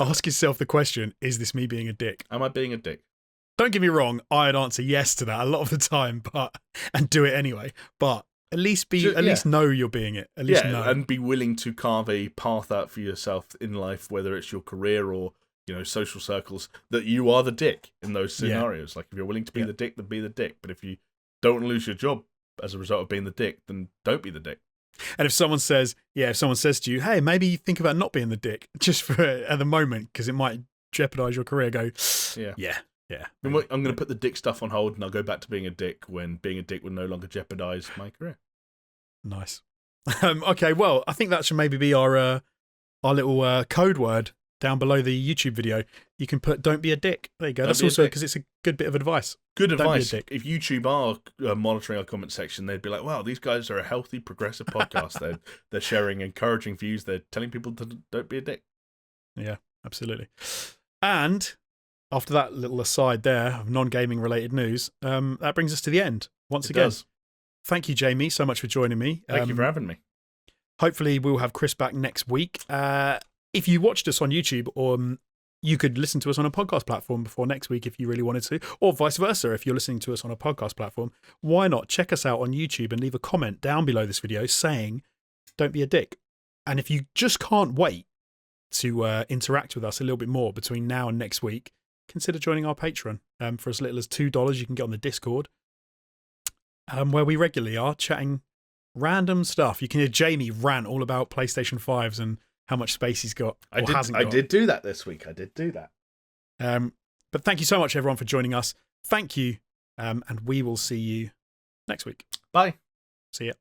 [SPEAKER 1] Ask yourself the question: is this me being a dick?
[SPEAKER 2] Am I being a dick?
[SPEAKER 1] Don't get me wrong, I'd answer yes to that a lot of the time, and do it anyway. But at least know you're being it. At least know,
[SPEAKER 2] and be willing to carve a path out for yourself in life, whether it's your career or social circles, that you are the dick in those scenarios. Like, if you're willing to be the dick, then be the dick. But if you don't lose your job as a result of being the dick, then don't be the dick.
[SPEAKER 1] And if someone says to you, hey, maybe think about not being the dick just for at the moment because it might jeopardize your career, go, yeah.
[SPEAKER 2] I'm going to put the dick stuff on hold, and I'll go back to being a dick when being a dick would no longer jeopardize my career.
[SPEAKER 1] Nice. Okay, well, I think that should maybe be our little code word down below the YouTube video. You can put "Don't be a dick." There you go. That's also because it's a good bit of advice.
[SPEAKER 2] Good advice. If YouTube are monitoring our comment section, they'd be like, "Wow, these guys are a healthy, progressive podcast. They're sharing encouraging views. They're telling people to don't be a dick."
[SPEAKER 1] Yeah, absolutely. And after that little aside there of non-gaming related news, that brings us to the end once again.
[SPEAKER 2] Does.
[SPEAKER 1] Thank you, Jamie, so much for joining me.
[SPEAKER 2] Thank you for having me.
[SPEAKER 1] Hopefully, we'll have Chris back next week. If you watched us on YouTube, you could listen to us on a podcast platform before next week if you really wanted to, or vice versa. If you're listening to us on a podcast platform, why not check us out on YouTube and leave a comment down below this video saying, "Don't be a dick." And if you just can't wait to interact with us a little bit more between now and next week, consider joining our Patreon. For as little as $2, you can get on the Discord, where we regularly are chatting random stuff. You can hear Jamie rant all about PlayStation 5s and how much space he's got or hasn't got.
[SPEAKER 2] I did do that this week.
[SPEAKER 1] But thank you so much, everyone, for joining us. Thank you, and we will see you next week.
[SPEAKER 2] Bye.
[SPEAKER 1] See ya.